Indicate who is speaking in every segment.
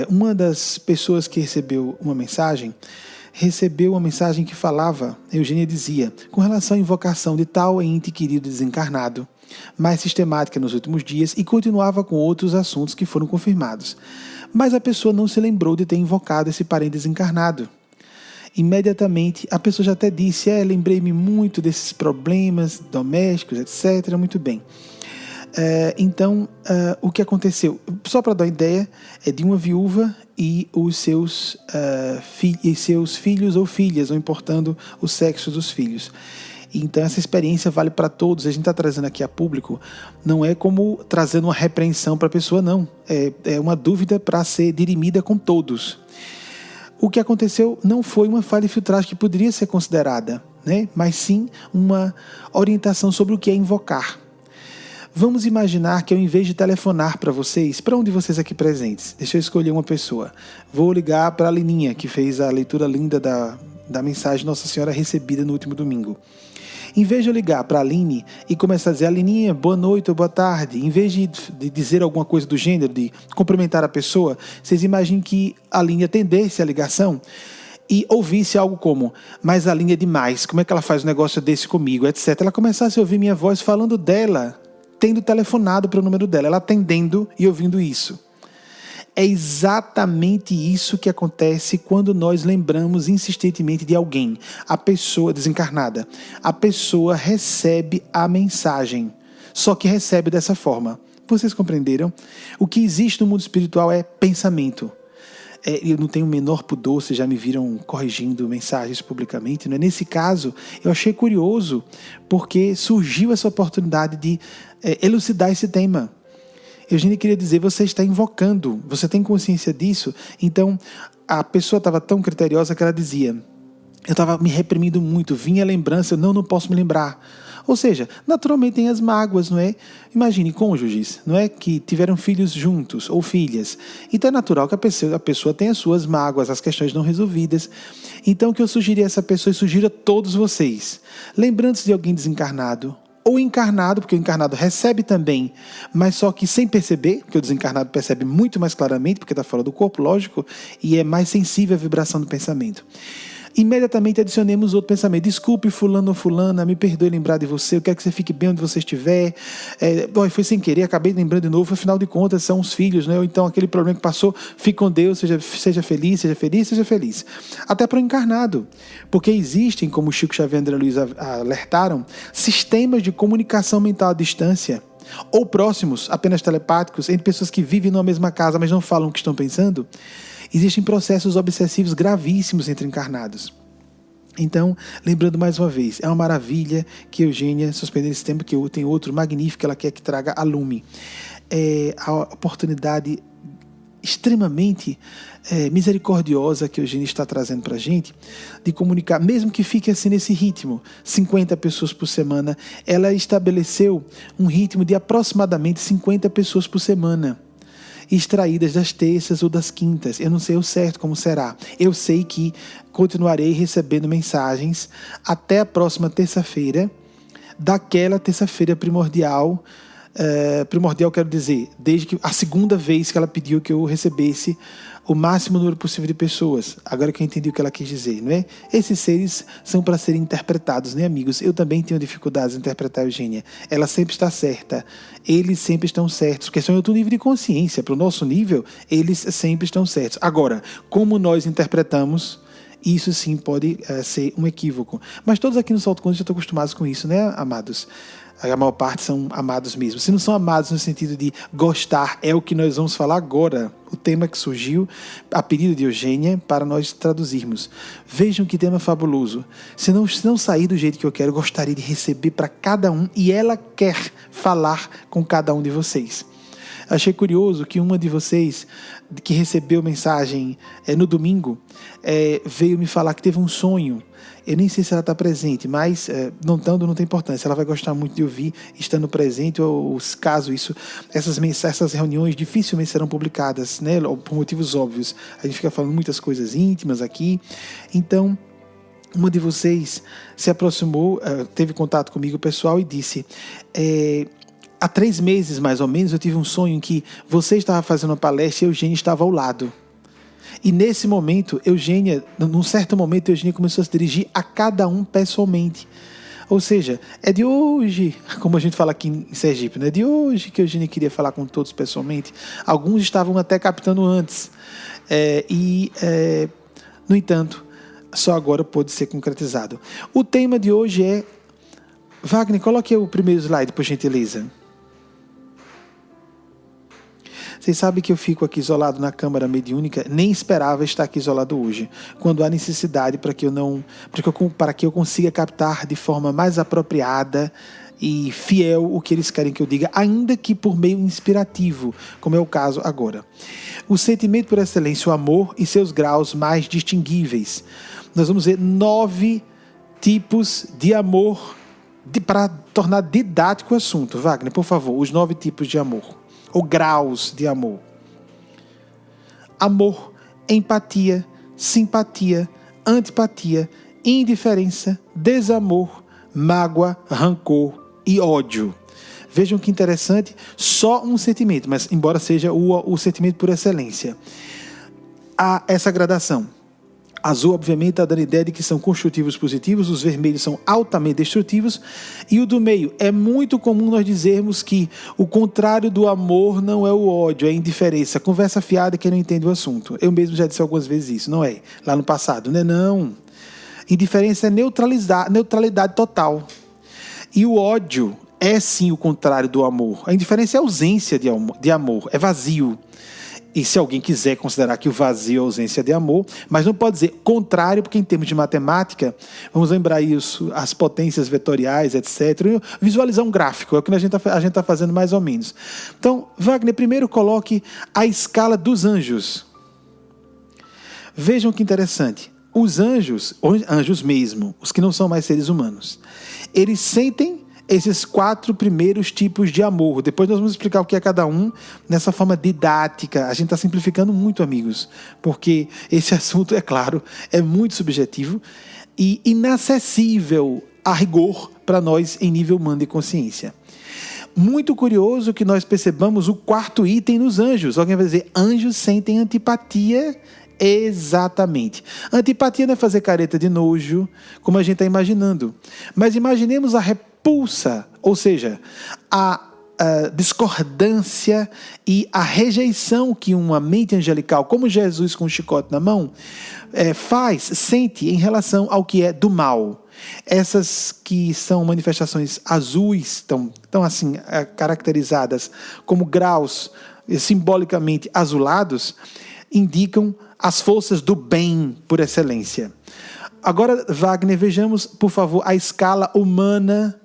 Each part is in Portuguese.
Speaker 1: Uma das pessoas que recebeu uma mensagem que falava, Eugênia dizia, com relação à invocação de tal ente querido desencarnado, mais sistemática nos últimos dias, e continuava com outros assuntos que foram confirmados. Mas a pessoa não se lembrou de ter invocado esse parente desencarnado. Imediatamente, a pessoa já até disse, lembrei-me muito desses problemas domésticos, etc. Muito bem. Então, o que aconteceu? Só para dar uma ideia, é de uma viúva e os seus filhos ou filhas, não importando o sexo dos filhos. Então, essa experiência vale para todos. A gente está trazendo aqui a público, não é como trazendo uma repreensão para a pessoa, não. É uma dúvida para ser dirimida com todos. O que aconteceu não foi uma falha de filtragem que poderia ser considerada, né? Mas sim uma orientação sobre o que é invocar. Vamos imaginar que ao invés de telefonar para vocês, para um de vocês aqui presentes, deixa eu escolher uma pessoa. Vou ligar para a Lininha, que fez a leitura linda da mensagem Nossa Senhora recebida no último domingo. Em vez de eu ligar para a Aline e começar a dizer, Alininha, boa noite ou boa tarde, em vez de dizer alguma coisa do gênero, de cumprimentar a pessoa, vocês imaginem que a Aline atendesse a ligação e ouvisse algo como, mas a Aline é demais, como é que ela faz um negócio desse comigo, etc. Ela começasse a ouvir minha voz falando dela, tendo telefonado para o número dela, ela atendendo e ouvindo isso. É exatamente isso que acontece quando nós lembramos insistentemente de alguém, a pessoa desencarnada. A pessoa recebe a mensagem, só que recebe dessa forma. Vocês compreenderam? O que existe no mundo espiritual é pensamento. Eu não tenho o menor pudor, vocês já me viram corrigindo mensagens publicamente. Não é? Nesse caso, eu achei curioso, porque surgiu essa oportunidade de elucidar esse tema. Eugênia queria dizer, você está invocando, você tem consciência disso? Então, a pessoa estava tão criteriosa que ela dizia, eu estava me reprimindo muito, vinha a lembrança, eu não posso me lembrar. Ou seja, naturalmente tem as mágoas, não é? Imagine cônjuges, não é? Que tiveram filhos juntos, ou filhas. Então é natural que a pessoa tenha as suas mágoas, as questões não resolvidas. Então o que eu sugeri a essa pessoa, e sugiro a todos vocês, lembrando-se de alguém desencarnado, ou encarnado, porque o encarnado recebe também, mas só que sem perceber, porque o desencarnado percebe muito mais claramente, porque está fora do corpo, lógico, e é mais sensível à vibração do pensamento. Imediatamente adicionemos outro pensamento. Desculpe fulano ou fulana, me perdoe lembrar de você, eu quero que você fique bem onde você estiver. Foi sem querer, acabei lembrando de novo, afinal de contas são os filhos, né? Ou então aquele problema que passou, fique com Deus, seja feliz, seja feliz, seja feliz. Até para o encarnado, porque existem, como o Chico Xavier e André Luiz alertaram, sistemas de comunicação mental à distância, ou próximos, apenas telepáticos, entre pessoas que vivem numa mesma casa, mas não falam o que estão pensando. Existem processos obsessivos gravíssimos entre encarnados. Então, lembrando mais uma vez, é uma maravilha que Eugênia, suspendendo esse tempo, que tem outro magnífico que ela quer que traga a lume. É a oportunidade extremamente misericordiosa que Eugênia está trazendo para a gente, de comunicar, mesmo que fique assim nesse ritmo, 50 pessoas por semana, ela estabeleceu um ritmo de aproximadamente 50 pessoas por semana, extraídas das terças ou das quintas. Eu não sei o certo como será. Eu sei que continuarei recebendo mensagens até a próxima terça-feira, daquela terça-feira primordial. Primordial quero dizer, desde que a segunda vez que ela pediu que eu recebesse o máximo número possível de pessoas. Agora que eu entendi o que ela quis dizer, não é? Esses seres são para serem interpretados, né, amigos? Eu também tenho dificuldades em interpretar a Eugênia. Ela sempre está certa. Eles sempre estão certos, porque são em outro nível de consciência. Para o nosso nível, eles sempre estão certos. Agora, como nós interpretamos, isso sim pode ser um equívoco. Mas todos aqui no Salto Quântico já estão acostumados com isso, né, amados? A maior parte são amados mesmo. Se não são amados no sentido de gostar, é o que nós vamos falar agora. O tema que surgiu, a pedido de Eugênia, para nós traduzirmos. Vejam que tema fabuloso. Se não sair do jeito que eu quero, eu gostaria de receber para cada um, e ela quer falar com cada um de vocês. Achei curioso que uma de vocês, que recebeu mensagem no domingo, veio me falar que teve um sonho. Eu nem sei se ela está presente, mas não tem importância. Ela vai gostar muito de ouvir estando presente, ou caso essas reuniões dificilmente serão publicadas, né, por motivos óbvios. A gente fica falando muitas coisas íntimas aqui. Então, uma de vocês se aproximou, teve contato comigo, pessoal, e disse... há 3 meses, mais ou menos, eu tive um sonho em que você estava fazendo uma palestra e Eugênia estava ao lado. E nesse momento, num certo momento, Eugênia começou a se dirigir a cada um pessoalmente. Ou seja, é de hoje, como a gente fala aqui em Sergipe, né? É de hoje que Eugênia queria falar com todos pessoalmente. Alguns estavam até captando antes. No entanto, só agora pôde ser concretizado. O tema de hoje é... Wagner, coloque o primeiro slide, por gentileza. Vocês sabem que eu fico aqui isolado na câmara mediúnica, nem esperava estar aqui isolado hoje, quando há necessidade para que eu consiga captar de forma mais apropriada e fiel o que eles querem que eu diga, ainda que por meio inspirativo, como é o caso agora. O sentimento por excelência, o amor e seus graus mais distinguíveis. Nós vamos ver 9 tipos de amor, para tornar didático o assunto. Wagner, por favor, os 9 tipos de amor. Ou graus de amor. Amor, empatia, simpatia, antipatia, indiferença, desamor, mágoa, rancor e ódio. Vejam que interessante, só um sentimento, mas embora seja o sentimento por excelência. Há essa gradação. Azul, obviamente, está dando a ideia de que são construtivos positivos, os vermelhos são altamente destrutivos, e o do meio. É muito comum nós dizermos que o contrário do amor não é o ódio, é a indiferença. Conversa fiada quem não entende o assunto. Eu mesmo já disse algumas vezes isso, não é? Lá no passado, não é não. Indiferença é neutralidade total. E o ódio é sim o contrário do amor. A indiferença é ausência de amor, é vazio. E se alguém quiser considerar que o vazio é ausência de amor, mas não pode dizer contrário, porque em termos de matemática, vamos lembrar isso, as potências vetoriais, etc. Visualizar um gráfico, é o que a gente está fazendo mais ou menos. Então, Wagner, primeiro coloque a escala dos anjos. Vejam que interessante. Os anjos mesmo, os que não são mais seres humanos, eles sentem esses 4 primeiros tipos de amor. Depois nós vamos explicar o que é cada um nessa forma didática. A gente está simplificando muito, amigos, porque esse assunto, é claro, é muito subjetivo e inacessível a rigor para nós em nível humano de consciência. Muito curioso que nós percebamos o 4º item nos anjos. Alguém vai dizer, anjos sentem antipatia? Exatamente. Antipatia não é fazer careta de nojo, como a gente está imaginando. Mas imaginemos a repulsa, ou seja, a discordância e a rejeição que uma mente angelical, como Jesus com um chicote na mão, sente em relação ao que é do mal. Essas que são manifestações azuis, tão assim caracterizadas como graus simbolicamente azulados, indicam as forças do bem por excelência. Agora, Wagner, vejamos, por favor, a escala humana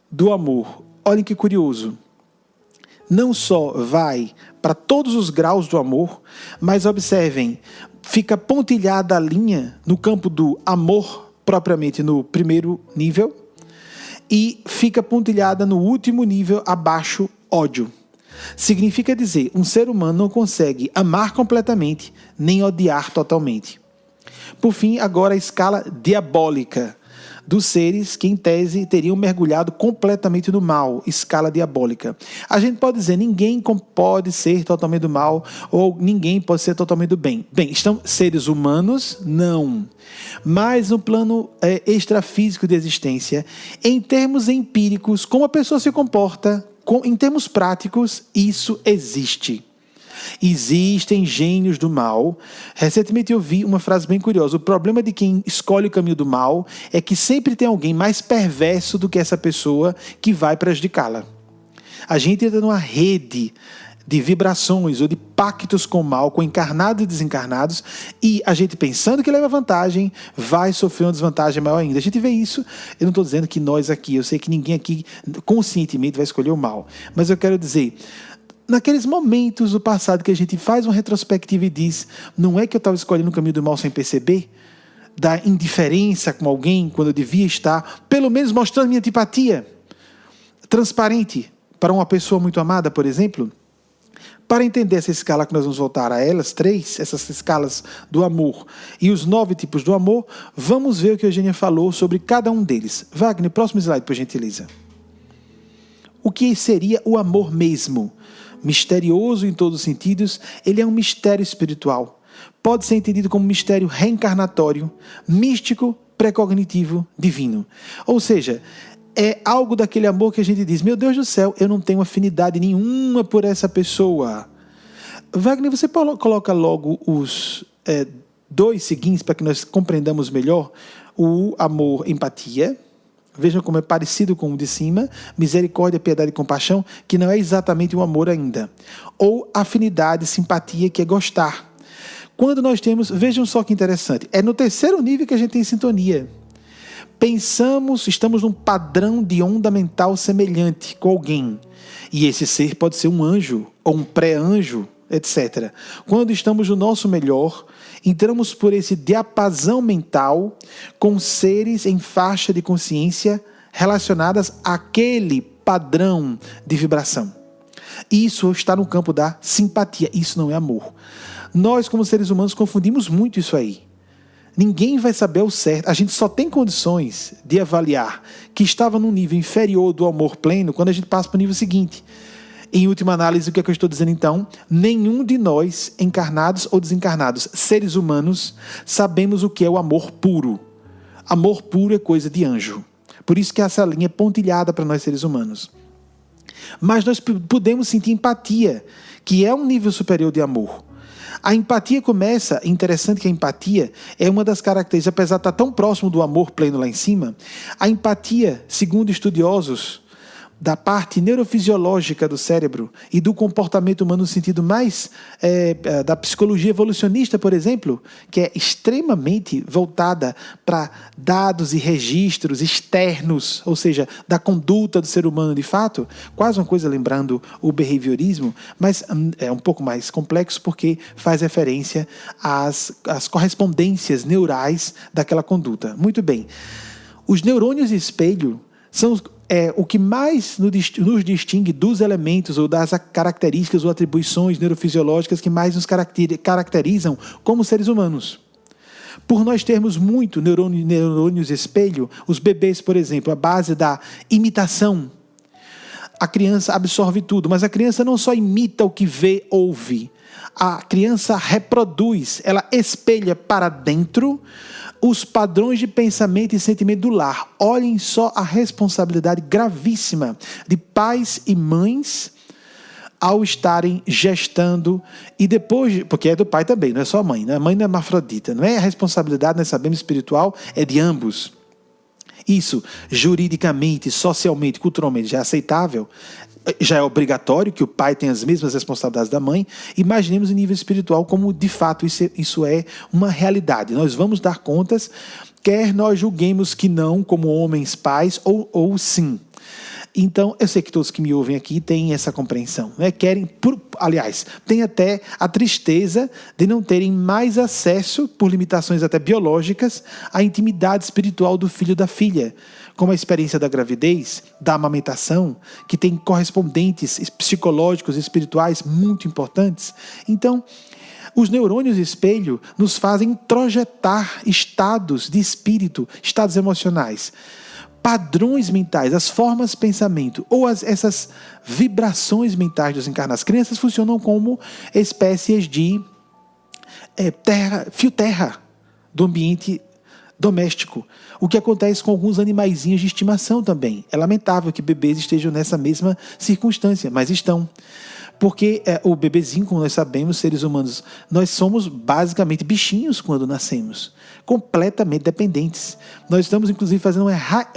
Speaker 1: do amor. Olhem que curioso. Não só vai para todos os graus do amor, mas observem, fica pontilhada a linha no campo do amor, propriamente no primeiro nível, e fica pontilhada no último nível, abaixo, ódio. Significa dizer, um ser humano não consegue amar completamente, nem odiar totalmente. Por fim, agora a escala diabólica dos seres que, em tese, teriam mergulhado completamente no mal, escala diabólica. A gente pode dizer, ninguém pode ser totalmente do mal, ou ninguém pode ser totalmente do bem. Bem, estão seres humanos? Não. Mas no plano extrafísico de existência, em termos empíricos, como a pessoa se comporta, em termos práticos, isso existe. Existem gênios do mal. Recentemente eu vi uma frase bem curiosa. O problema de quem escolhe o caminho do mal é que sempre tem alguém mais perverso do que essa pessoa que vai prejudicá-la. A gente entra numa rede de vibrações ou de pactos com o mal, com encarnados e desencarnados, e a gente pensando que leva vantagem, vai sofrer uma desvantagem maior ainda. A gente vê isso, eu não estou dizendo que nós aqui, eu sei que ninguém aqui conscientemente vai escolher o mal, mas eu quero dizer, naqueles momentos do passado que a gente faz uma retrospectiva e diz, não é que eu estava escolhendo o caminho do mal sem perceber? Da indiferença com alguém, quando eu devia estar, pelo menos mostrando minha antipatia transparente para uma pessoa muito amada, por exemplo. Para entender essa escala que nós vamos voltar a elas, 3, essas escalas do amor e os 9 tipos do amor, vamos ver o que a Eugênia falou sobre cada um deles. Wagner, próximo slide, por gentileza. O que seria o amor mesmo? Misterioso em todos os sentidos, ele é um mistério espiritual. Pode ser entendido como mistério reencarnatório, místico, precognitivo, divino. Ou seja, é algo daquele amor que a gente diz, meu Deus do céu, eu não tenho afinidade nenhuma por essa pessoa. Wagner, você coloca logo os dois seguintes para que nós compreendamos melhor o amor, empatia. Vejam como é parecido com o de cima, misericórdia, piedade e compaixão, que não é exatamente um amor ainda. Ou afinidade, simpatia, que é gostar. Quando nós temos, vejam só que interessante, é no terceiro nível que a gente tem sintonia. Pensamos, estamos num padrão de onda mental semelhante com alguém. E esse ser pode ser um anjo ou um pré-anjo, etc. Quando estamos no nosso melhor, entramos por esse diapasão mental com seres em faixa de consciência relacionadas àquele padrão de vibração. Isso está no campo da simpatia, isso não é amor. Nós, como seres humanos, confundimos muito isso aí. Ninguém vai saber ao certo. A gente só tem condições de avaliar que estava num nível inferior do amor pleno quando a gente passa para o nível seguinte. Em última análise, o que é que eu estou dizendo então? Nenhum de nós, encarnados ou desencarnados, seres humanos, sabemos o que é o amor puro. Amor puro é coisa de anjo. Por isso que essa linha é pontilhada para nós seres humanos. Mas nós podemos sentir empatia, que é um nível superior de amor. A empatia começa, interessante que a empatia é uma das características, apesar de estar tão próximo do amor pleno lá em cima, a empatia, segundo estudiosos da parte neurofisiológica do cérebro e do comportamento humano no sentido mais da psicologia evolucionista, por exemplo, que é extremamente voltada para dados e registros externos, ou seja, da conduta do ser humano de fato, quase uma coisa lembrando o behaviorismo, mas é um pouco mais complexo porque faz referência às correspondências neurais daquela conduta. Muito bem. Os neurônios espelho são o que mais nos distingue dos elementos ou das características ou atribuições neurofisiológicas que mais nos caracterizam como seres humanos. Por nós termos muito neurônios espelho, os bebês, por exemplo, a base da imitação, a criança absorve tudo, mas a criança não só imita o que vê, ouve. A criança reproduz, ela espelha para dentro os padrões de pensamento e sentimento do lar. Olhem só a responsabilidade gravíssima de pais e mães ao estarem gestando e depois, porque é do pai também, não é só a mãe, né? A mãe não é hermafrodita, não é a responsabilidade, nós sabemos, espiritual, é de ambos. Isso, juridicamente, socialmente, culturalmente já é aceitável, já é obrigatório que o pai tenha as mesmas responsabilidades da mãe. Imaginemos em nível espiritual como de fato isso é uma realidade. Nós vamos dar contas, quer nós julguemos que não, como homens pais, ou sim. Então, eu sei que todos que me ouvem aqui têm essa compreensão, né? Aliás, tem até a tristeza de não terem mais acesso, por limitações até biológicas, à intimidade espiritual do filho ou da filha, como a experiência da gravidez, da amamentação, que tem correspondentes psicológicos e espirituais muito importantes. Então, os neurônios espelho nos fazem introjetar estados de espírito, estados emocionais, padrões mentais, as formas de pensamento ou essas vibrações mentais dos encarnados. As crianças funcionam como espécies de fio-terra do ambiente doméstico. O que acontece com alguns animaizinhos de estimação também. É lamentável que bebês estejam nessa mesma circunstância, mas estão. Porque o bebezinho, como nós sabemos, seres humanos, nós somos basicamente bichinhos quando nascemos, completamente dependentes. Nós estamos, inclusive, fazendo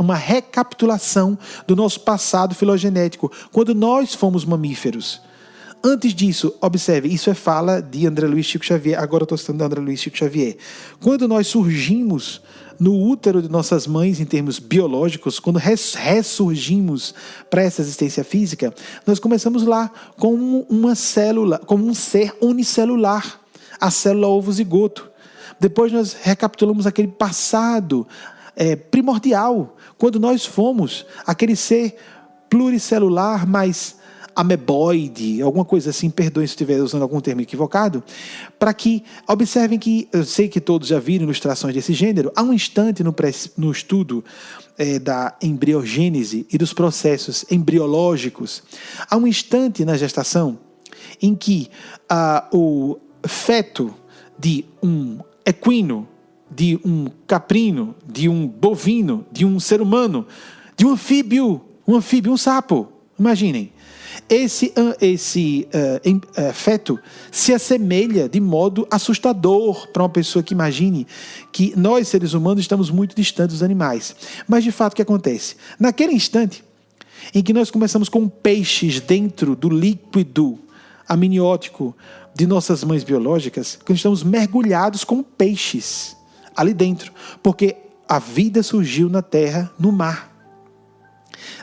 Speaker 1: uma recapitulação do nosso passado filogenético, quando nós fomos mamíferos. Antes disso, observe, isso é fala de André Luiz Chico Xavier, agora eu estou citando André Luiz Chico Xavier. Quando nós surgimos no útero de nossas mães, em termos biológicos, quando ressurgimos para essa existência física, nós começamos lá como uma célula, como um ser unicelular, a célula ovo-zigoto. Depois nós recapitulamos aquele passado primordial, quando nós fomos aquele ser pluricelular, mas ameboide, alguma coisa assim, perdoem se estiver usando algum termo equivocado, para que observem que, eu sei que todos já viram ilustrações desse gênero, há um instante no estudo da embriogênese e dos processos embriológicos, há um instante na gestação em que o feto de um equino, de um caprino, de um bovino, de um ser humano, de um anfíbio, um sapo, imaginem. Esse feto se assemelha de modo assustador para uma pessoa que imagine que nós, seres humanos, estamos muito distantes dos animais. Mas, de fato, o que acontece? Naquele instante em que nós começamos com peixes dentro do líquido amniótico de nossas mães biológicas, que estamos mergulhados com peixes ali dentro, porque a vida surgiu na terra, no mar.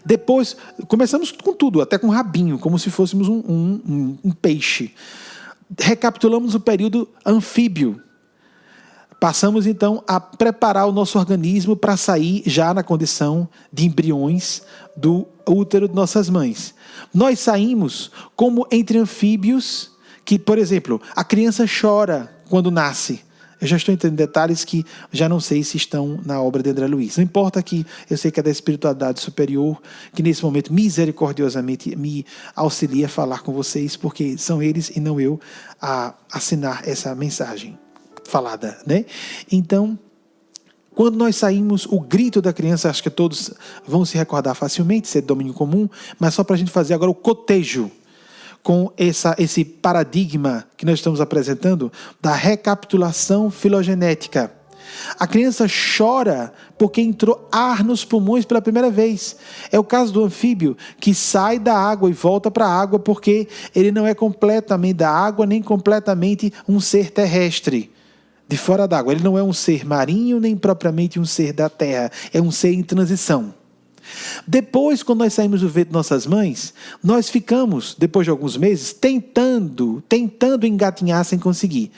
Speaker 1: Depois, começamos com tudo, até com rabinho, como se fôssemos um peixe. Recapitulamos o período anfíbio. Passamos, então, a preparar o nosso organismo para sair já na condição de embriões do útero de nossas mães. Nós saímos como entre anfíbios, que, por exemplo, a criança chora quando nasce. Eu já estou entrando em detalhes que já não sei se estão na obra de André Luiz. Não importa que eu sei que é da espiritualidade superior, que nesse momento misericordiosamente me auxilia a falar com vocês, porque são eles e não eu a assinar essa mensagem falada, né? Então, quando nós saímos, o grito da criança, acho que todos vão se recordar facilmente, ser de domínio comum, mas só para a gente fazer agora o cotejo com esse paradigma que nós estamos apresentando da recapitulação filogenética. A criança chora porque entrou ar nos pulmões pela primeira vez. É o caso do anfíbio, que sai da água e volta para a água porque ele não é completamente da água, nem completamente um ser terrestre, de fora d'água. Ele não é um ser marinho, nem propriamente um ser da terra. É um ser em transição. Depois, quando nós saímos do ventre de nossas mães, nós ficamos, depois de alguns meses, tentando engatinhar sem conseguir.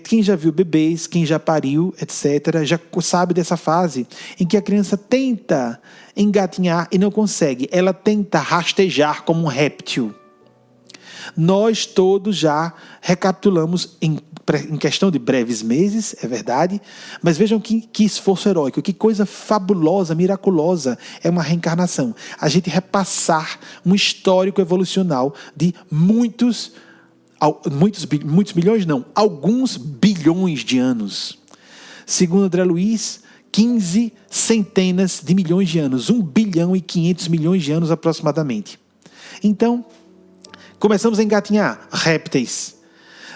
Speaker 1: Quem já viu bebês, quem já pariu, etc., já sabe dessa fase em que a criança tenta engatinhar e não consegue. Ela tenta rastejar como um réptil. Nós todos já recapitulamos em questão de breves meses, é verdade, mas vejam que esforço heróico, que coisa fabulosa, miraculosa é uma reencarnação. A gente repassar um histórico evolucional de muitos milhões não, alguns bilhões de anos. Segundo André Luiz, 15 centenas de milhões de anos, 1 bilhão e 500 milhões de anos aproximadamente. Então, começamos a engatinhar répteis.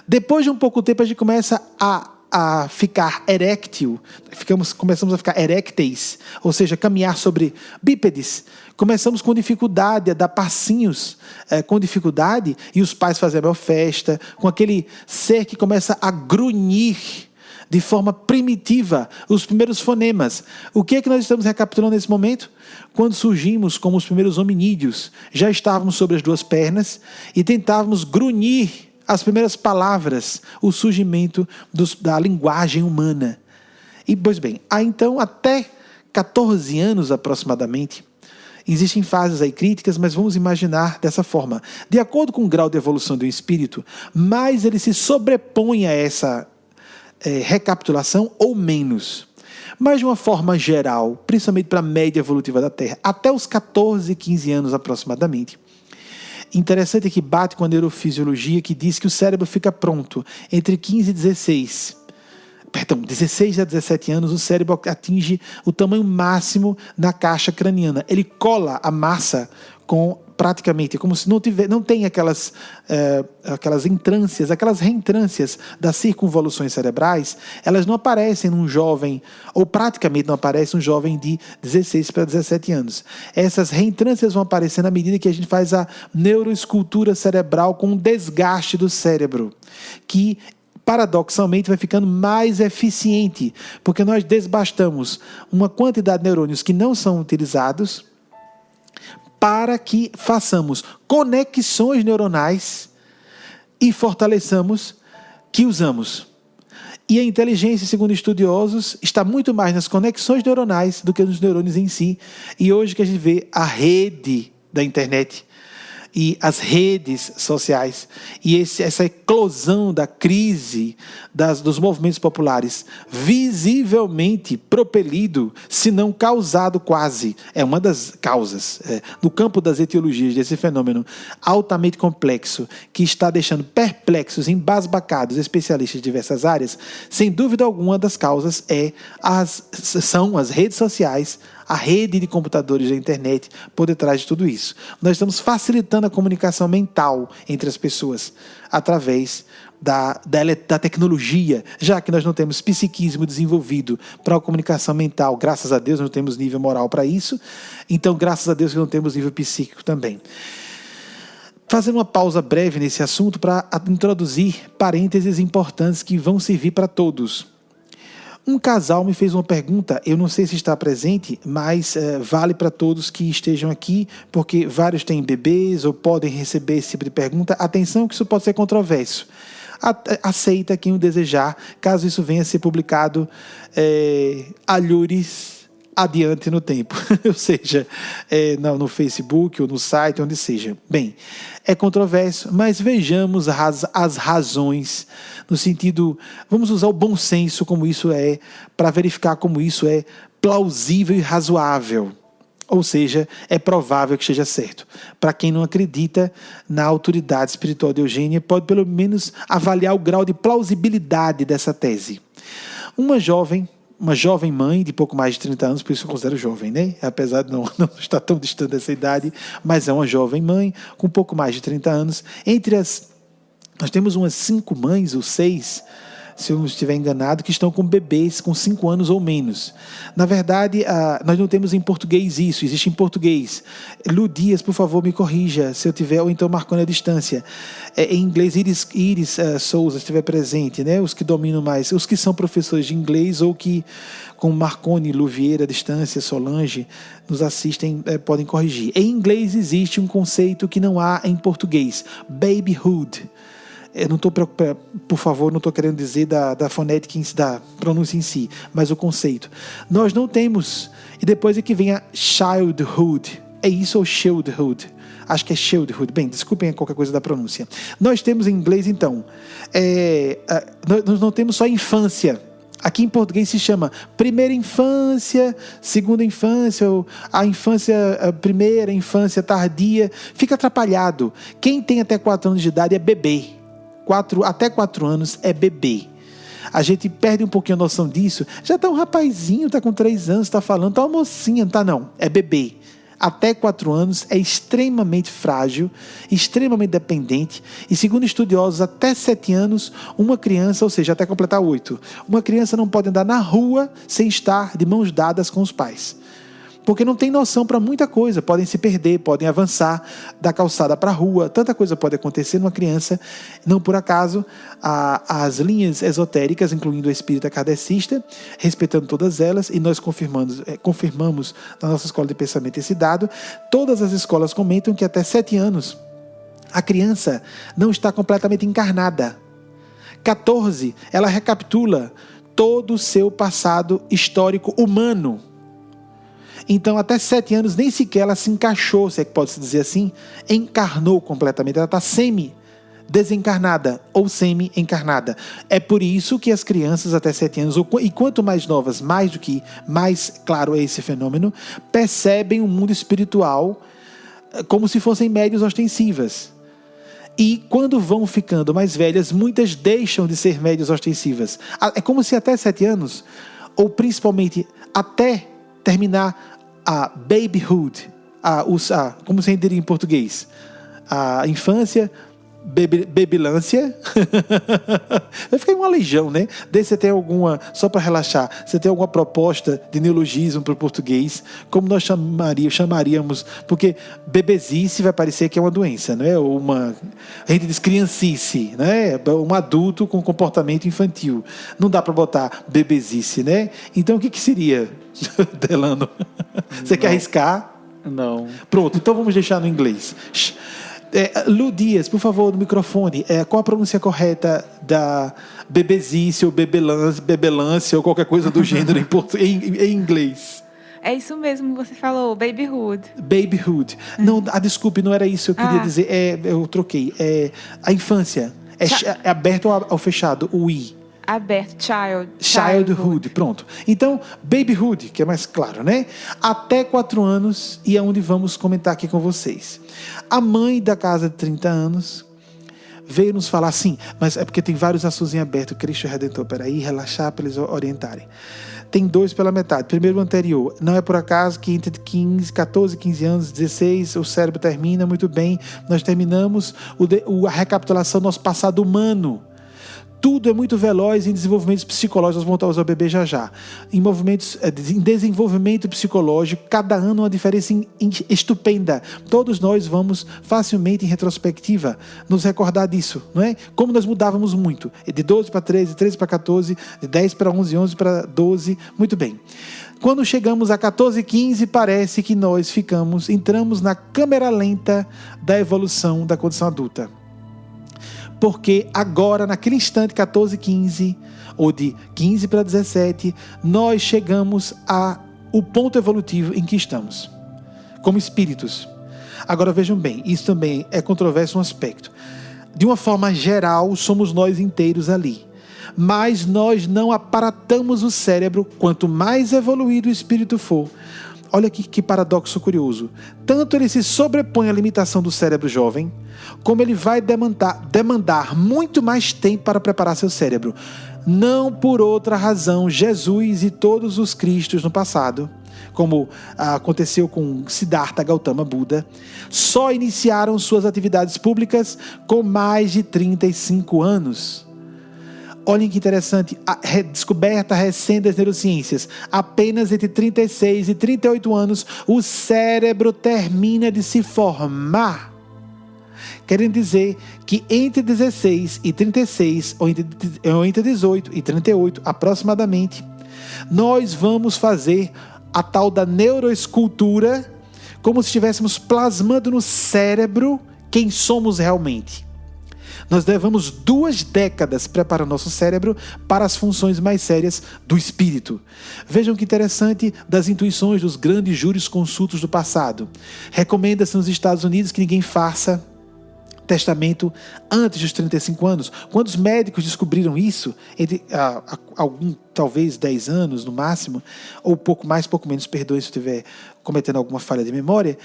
Speaker 1: Depois de um pouco tempo, a gente começa a ficar eréctil, começamos a ficar erécteis, ou seja, caminhar sobre bípedes. Começamos com dificuldade, a dar passinhos com dificuldade, e os pais fazem a maior festa, com aquele ser que começa a grunhir de forma primitiva os primeiros fonemas. O que é que nós estamos recapitulando nesse momento? Quando surgimos como os primeiros hominídeos, já estávamos sobre as duas pernas e tentávamos grunhir as primeiras palavras, o surgimento da linguagem humana. E, pois bem, então, até 14 anos aproximadamente, existem fases aí críticas, mas vamos imaginar dessa forma. De acordo com o grau de evolução do espírito, mais ele se sobrepõe a essa recapitulação ou menos. Mas de uma forma geral, principalmente para a média evolutiva da Terra, até os 14, 15 anos aproximadamente. Interessante que bate com a neurofisiologia, que diz que o cérebro fica pronto entre 15 e 16 a 17 anos, o cérebro atinge o tamanho máximo na caixa craniana. Ele cola a massa com praticamente, como se não tem aquelas entrâncias, aquelas reentrâncias das circunvoluções cerebrais, elas não aparecem num jovem, ou praticamente não aparecem num jovem de 16 para 17 anos. Essas reentrâncias vão aparecer na medida que a gente faz a neuroescultura cerebral com o desgaste do cérebro, que paradoxalmente vai ficando mais eficiente, porque nós desbastamos uma quantidade de neurônios que não são utilizados para que façamos conexões neuronais e fortaleçamos que usamos. E a inteligência, segundo estudiosos, está muito mais nas conexões neuronais do que nos neurônios em si. E hoje que a gente vê a rede da internet e as redes sociais e essa eclosão da crise dos movimentos populares, visivelmente propelido, se não causado quase, é uma das causas, no campo das etiologias desse fenômeno altamente complexo, que está deixando perplexos, embasbacados especialistas de diversas áreas, sem dúvida alguma das causas são as redes sociais, a rede de computadores da internet por detrás de tudo isso. Nós estamos facilitando a comunicação mental entre as pessoas através da tecnologia, já que nós não temos psiquismo desenvolvido para a comunicação mental, graças a Deus não temos nível moral para isso, então graças a Deus que não temos nível psíquico também. Fazendo uma pausa breve nesse assunto para introduzir parênteses importantes que vão servir para todos. Um casal me fez uma pergunta, eu não sei se está presente, mas vale para todos que estejam aqui, porque vários têm bebês ou podem receber esse tipo de pergunta. Atenção que isso pode ser controverso. Aceita quem o desejar, caso isso venha a ser publicado alhures adiante no tempo, ou seja, no Facebook ou no site, onde seja. Bem, é controverso, mas vejamos as razões, no sentido, vamos usar o bom senso como isso é, para verificar como isso é plausível e razoável. Ou seja, é provável que esteja certo. Para quem não acredita na autoridade espiritual de Eugênia, pode pelo menos avaliar o grau de plausibilidade dessa tese. Uma jovem mãe de pouco mais de 30 anos, por isso eu considero jovem, né? Apesar de não estar tão distante dessa idade, mas é uma jovem mãe com pouco mais de 30 anos. Nós temos umas 5 mães ou 6, se eu não estiver enganado, que estão com bebês com 5 anos ou menos. Na verdade, nós não temos em português isso, existe em português. Lu Dias, por favor, me corrija, se eu tiver, ou então Marconi à distância. Em inglês, Iris Souza estiver presente, né? Os que dominam mais, os que são professores de inglês ou que, como Marconi, Lu Vieira à distância, Solange, nos assistem, podem corrigir. Em inglês existe um conceito que não há em português, babyhood. Eu não estou preocupado, por favor, não estou querendo dizer da fonética, da pronúncia em si, mas o conceito. Nós não temos, e depois é que vem a childhood. É isso ou childhood? Acho que é childhood. Bem, desculpem qualquer coisa da pronúncia. Nós temos em inglês, então, nós não temos só infância. Aqui em português se chama primeira infância, segunda infância, ou a primeira infância tardia. Fica atrapalhado. Quem tem até 4 anos de idade é bebê. Até 4 anos é bebê. A gente perde um pouquinho a noção disso. Já está um rapazinho, está com 3 anos, está falando, está uma mocinha, não está não, é bebê. Até 4 anos é extremamente frágil, extremamente dependente, e segundo estudiosos, até 7 anos, uma criança, ou seja, até completar 8, uma criança não pode andar na rua sem estar de mãos dadas com os pais. Porque não tem noção para muita coisa, podem se perder, podem avançar da calçada para a rua, tanta coisa pode acontecer numa criança. Não por acaso, as linhas esotéricas, incluindo a espírita kardecista, respeitando todas elas, e nós confirmamos na nossa escola de pensamento esse dado, todas as escolas comentam que até 7 anos a criança não está completamente encarnada. 14, ela recapitula todo o seu passado histórico humano. Então, até 7 anos, nem sequer ela se encaixou, se é que pode-se dizer assim, encarnou completamente. Ela está semi-desencarnada ou semi-encarnada. É por isso que as crianças até 7 anos, e quanto mais novas, mais claro é esse fenômeno, percebem o mundo espiritual como se fossem médias ostensivas. E quando vão ficando mais velhas, muitas deixam de ser médias ostensivas. É como se até 7 anos, ou principalmente até terminar a babyhood, como se diria em português, a infância, bebilância. Eu fiquei uma legião, né? Você tem alguma, só para relaxar, você tem alguma proposta de neologismo para o português, como nós chamaríamos, porque bebezice vai parecer que é uma doença, não é? A gente diz criancice, né? Um adulto com comportamento infantil. Não dá para botar bebezice, né? Então o que seria, Delano? Você quer arriscar?
Speaker 2: Não.
Speaker 1: Pronto, então vamos deixar no inglês. Lu Dias, por favor, no microfone, qual a pronúncia correta da bebezice ou bebelância ou qualquer coisa do gênero em inglês?
Speaker 2: É isso mesmo, você falou, babyhood.
Speaker 1: Babyhood. Não, desculpe, não era isso que eu queria dizer. Eu troquei. A infância. É aberto ou fechado? O I.
Speaker 2: Aberto,
Speaker 1: Childhood, pronto. Então, babyhood, que é mais claro, né? Até 4 anos, e é onde vamos comentar aqui com vocês. A mãe da casa de 30 anos veio nos falar assim, mas é porque tem vários assuntos em aberto, Cristo Redentor, peraí, relaxar para eles orientarem. Tem 2 pela metade. Primeiro, o anterior. Não é por acaso que entre 14, 15 anos, 16, o cérebro termina muito bem. Nós terminamos a recapitulação do nosso passado humano. Tudo é muito veloz em desenvolvimentos psicológicos. Nós vamos voltar ao bebê já. Em desenvolvimento psicológico, cada ano uma diferença estupenda. Todos nós vamos facilmente, em retrospectiva, nos recordar disso, não é? Como nós mudávamos muito. De 12 para 13, 13 para 14, de 10 para 11, 11 para 12. Muito bem. Quando chegamos a 14, 15, parece que nós entramos na câmera lenta da evolução da condição adulta. Porque agora, naquele instante, 14, 15, ou de 15 para 17, nós chegamos ao ponto evolutivo em que estamos, como espíritos. Agora vejam bem, isso também é controverso um aspecto. De uma forma geral, somos nós inteiros ali. Mas nós não aparatamos o cérebro, quanto mais evoluído o espírito for. Olha que paradoxo curioso. Tanto ele se sobrepõe à limitação do cérebro jovem, como ele vai demandar muito mais tempo para preparar seu cérebro. Não por outra razão, Jesus e todos os Cristos no passado, como aconteceu com Siddhartha Gautama Buda, só iniciaram suas atividades públicas com mais de 35 anos. Olhem que interessante, a descoberta recente das neurociências. Apenas entre 36 e 38 anos, o cérebro termina de se formar. Querendo dizer que entre 16 e 36, ou entre 18 e 38, aproximadamente, nós vamos fazer a tal da neuroescultura, como se estivéssemos plasmando no cérebro quem somos realmente. Nós levamos 2 décadas preparando nosso cérebro para as funções mais sérias do espírito. Vejam que interessante das intuições dos grandes jurisconsultos do passado. Recomenda-se nos Estados Unidos que ninguém faça testamento antes dos 35 anos. Quando os médicos descobriram isso, talvez 10 anos no máximo, ou pouco mais, pouco menos, perdoe se eu estiver cometendo alguma falha de memória,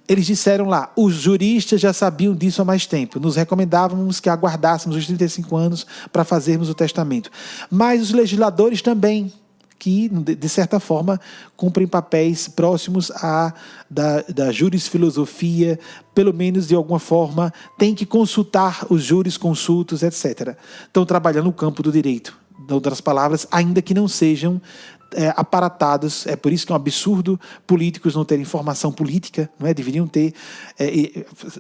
Speaker 1: eles disseram lá, os juristas já sabiam disso há mais tempo, nos recomendávamos que aguardássemos os 35 anos para fazermos o testamento. Mas os legisladores também, que, de certa forma, cumprem papéis próximos da jurisfilosofia, pelo menos de alguma forma, têm que consultar os jurisconsultos, etc. Estão trabalhando no campo do direito. Em outras palavras, ainda que não sejam aparatados, é por isso que é um absurdo políticos não terem formação política, não é? Deveriam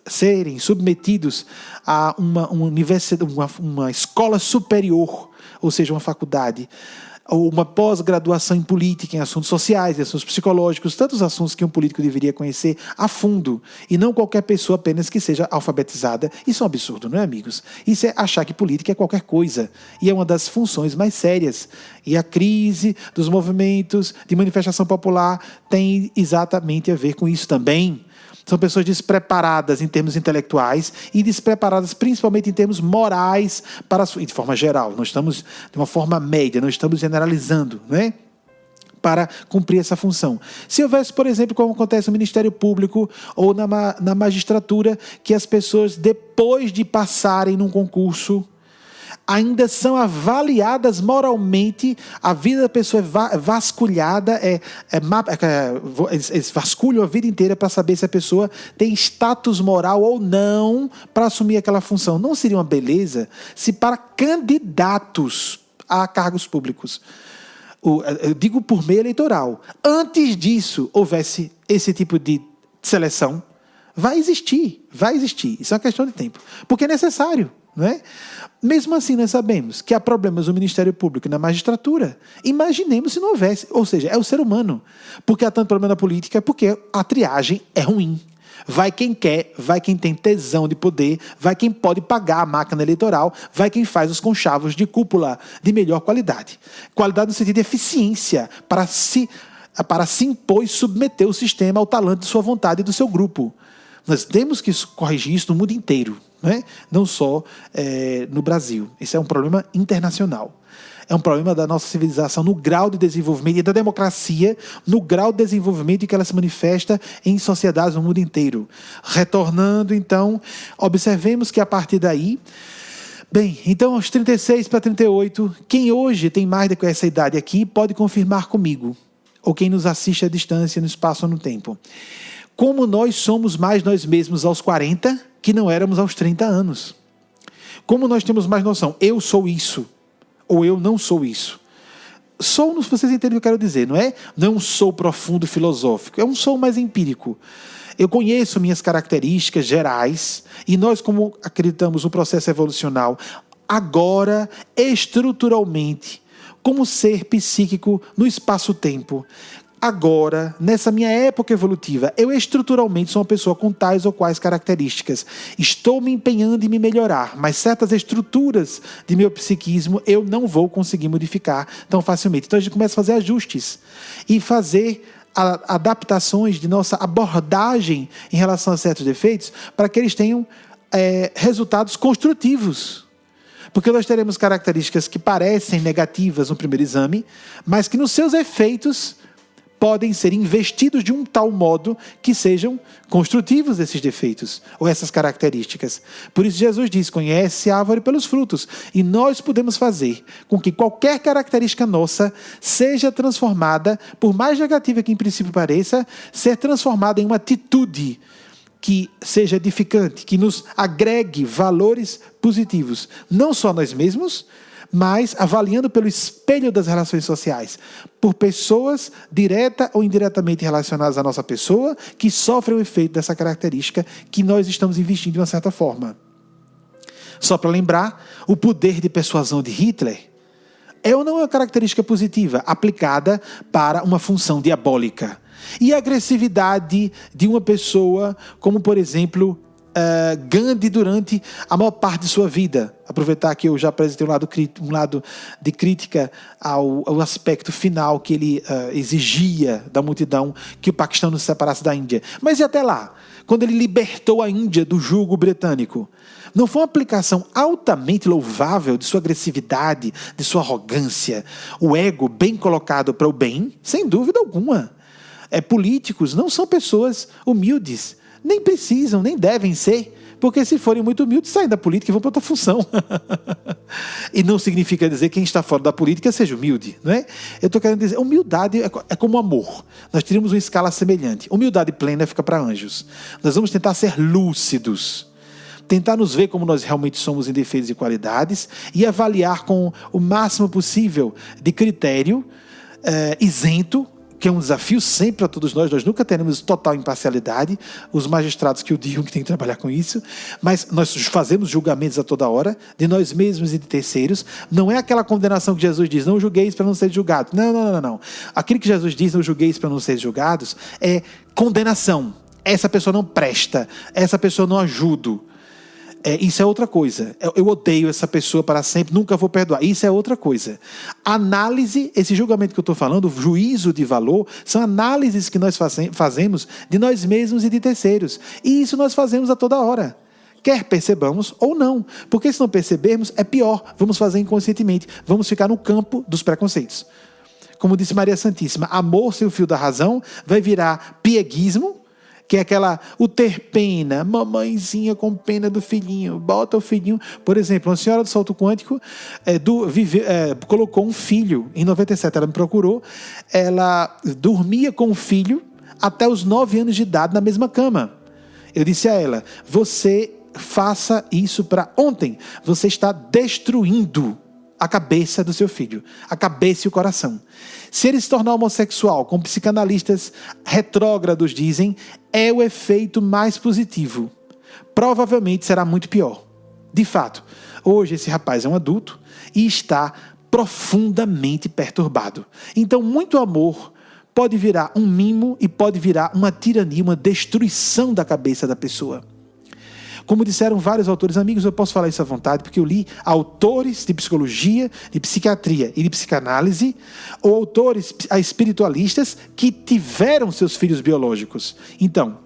Speaker 1: serem submetidos a uma universidade, uma escola superior, ou seja, uma faculdade, ou uma pós-graduação em política, em assuntos sociais, em assuntos psicológicos, tantos assuntos que um político deveria conhecer a fundo, e não qualquer pessoa apenas que seja alfabetizada. Isso é um absurdo, não é, amigos? Isso é achar que política é qualquer coisa, e é uma das funções mais sérias. E a crise dos movimentos de manifestação popular tem exatamente a ver com isso também. São pessoas despreparadas em termos intelectuais e despreparadas principalmente em termos morais, de forma geral. Nós estamos de uma forma média, não estamos generalizando, né? Para cumprir essa função. Se houvesse, por exemplo, como acontece no Ministério Público ou na magistratura, que as pessoas, depois de passarem num concurso, ainda são avaliadas moralmente, a vida da pessoa é vasculhada, eles vasculham a vida inteira para saber se a pessoa tem status moral ou não para assumir aquela função. Não seria uma beleza se para candidatos a cargos públicos, eu digo por meio eleitoral, antes disso houvesse esse tipo de seleção? Vai existir, isso é uma questão de tempo, porque é necessário, não é? Mesmo assim, nós sabemos que há problemas no Ministério Público e na magistratura. Imaginemos se não houvesse. Ou seja, é o ser humano. Porque há tanto problema na política, porque a triagem é ruim. Vai quem quer, vai quem tem tesão de poder, vai quem pode pagar a máquina eleitoral, vai quem faz os conchavos de cúpula de melhor qualidade. Qualidade no sentido de eficiência, para se para se impor e submeter o sistema ao talento de sua vontade e do seu grupo. Nós temos que corrigir isso no mundo inteiro, não só no Brasil. Esse é um problema internacional. É um problema da nossa civilização no grau de desenvolvimento e da democracia no grau de desenvolvimento em que ela se manifesta em sociedades no mundo inteiro. Retornando, então, observemos que a partir daí... Bem, então, aos 36 para 38, quem hoje tem mais de essa idade aqui pode confirmar comigo, ou quem nos assiste à distância, no espaço ou no tempo. Como nós somos mais nós mesmos aos 40, que não éramos aos 30 anos. Como nós temos mais noção, eu sou isso, ou eu não sou isso. Sou, vocês entendem o que eu quero dizer, não é? Não é um sou profundo filosófico, é um sou mais empírico. Eu conheço minhas características gerais e nós, como acreditamos no processo evolucional, agora, estruturalmente, como ser psíquico no espaço-tempo, agora, nessa minha época evolutiva, eu estruturalmente sou uma pessoa com tais ou quais características. Estou me empenhando em me melhorar, mas certas estruturas de meu psiquismo eu não vou conseguir modificar tão facilmente. Então a gente começa a fazer ajustes e fazer adaptações de nossa abordagem em relação a certos defeitos para que eles tenham resultados construtivos. Porque nós teremos características que parecem negativas no primeiro exame, mas que nos seus efeitos podem ser investidos de um tal modo que sejam construtivos esses defeitos ou essas características. Por isso Jesus diz, conhece a árvore pelos frutos. E nós podemos fazer com que qualquer característica nossa seja transformada, por mais negativa que em princípio pareça, ser transformada em uma atitude que seja edificante, que nos agregue valores positivos. Não só nós mesmos, mas avaliando pelo espelho das relações sociais, por pessoas direta ou indiretamente relacionadas à nossa pessoa, que sofrem o efeito dessa característica que nós estamos investindo de uma certa forma. Só para lembrar, o poder de persuasão de Hitler é ou não é uma característica positiva, aplicada para uma função diabólica. E a agressividade de uma pessoa, como por exemplo... Gandhi durante a maior parte de sua vida. Aproveitar que eu já apresentei um lado de crítica ao aspecto final que ele exigia da multidão que o Paquistão não se separasse da Índia. Mas e até lá? Quando ele libertou a Índia do jugo britânico? Não foi uma aplicação altamente louvável de sua agressividade, de sua arrogância, o ego bem colocado para o bem? Sem dúvida alguma. Políticos não são pessoas humildes. Nem precisam, nem devem ser, porque se forem muito humildes, saem da política e vão para outra função. E não significa dizer que quem está fora da política seja humilde, não é? Eu estou querendo dizer, humildade é como amor. Nós teríamos uma escala semelhante. Humildade plena fica para anjos. Nós vamos tentar ser lúcidos, tentar nos ver como nós realmente somos em defeitos e qualidades e avaliar com o máximo possível de critério isento, que é um desafio sempre para todos nós nunca teremos total imparcialidade, os magistrados que o digam que tem que trabalhar com isso, mas nós fazemos julgamentos a toda hora, de nós mesmos e de terceiros, não é aquela condenação que Jesus diz, não julgueis para não ser julgados, não. Aquilo que Jesus diz, não julgueis para não ser julgados, é condenação, essa pessoa não presta, essa pessoa não ajuda. Isso é outra coisa. Eu odeio essa pessoa para sempre, nunca vou perdoar. Isso é outra coisa. Análise, esse julgamento que eu estou falando, juízo de valor, são análises que nós fazemos de nós mesmos e de terceiros. E isso nós fazemos a toda hora. Quer percebamos ou não. Porque se não percebermos, é pior. Vamos fazer inconscientemente. Vamos ficar no campo dos preconceitos. Como disse Maria Santíssima, amor sem o fio da razão vai virar pieguismo, que é o ter pena, mamãezinha com pena do filhinho, bota o filhinho. Por exemplo, uma senhora do salto quântico colocou um filho, em 97 ela me procurou, ela dormia com o filho até os 9 anos de idade na mesma cama. Eu disse a ela, você faça isso para ontem, você está destruindo a cabeça do seu filho, a cabeça e o coração. Se ele se tornar homossexual, como psicanalistas retrógrados dizem, é o efeito mais positivo. Provavelmente será muito pior. De fato, hoje esse rapaz é um adulto e está profundamente perturbado. Então, muito amor pode virar um mimo e pode virar uma tirania, uma destruição da cabeça da pessoa. Como disseram vários autores, amigos, eu posso falar isso à vontade, porque eu li autores de psicologia, de psiquiatria e de psicanálise, ou autores espiritualistas que tiveram seus filhos biológicos. Então,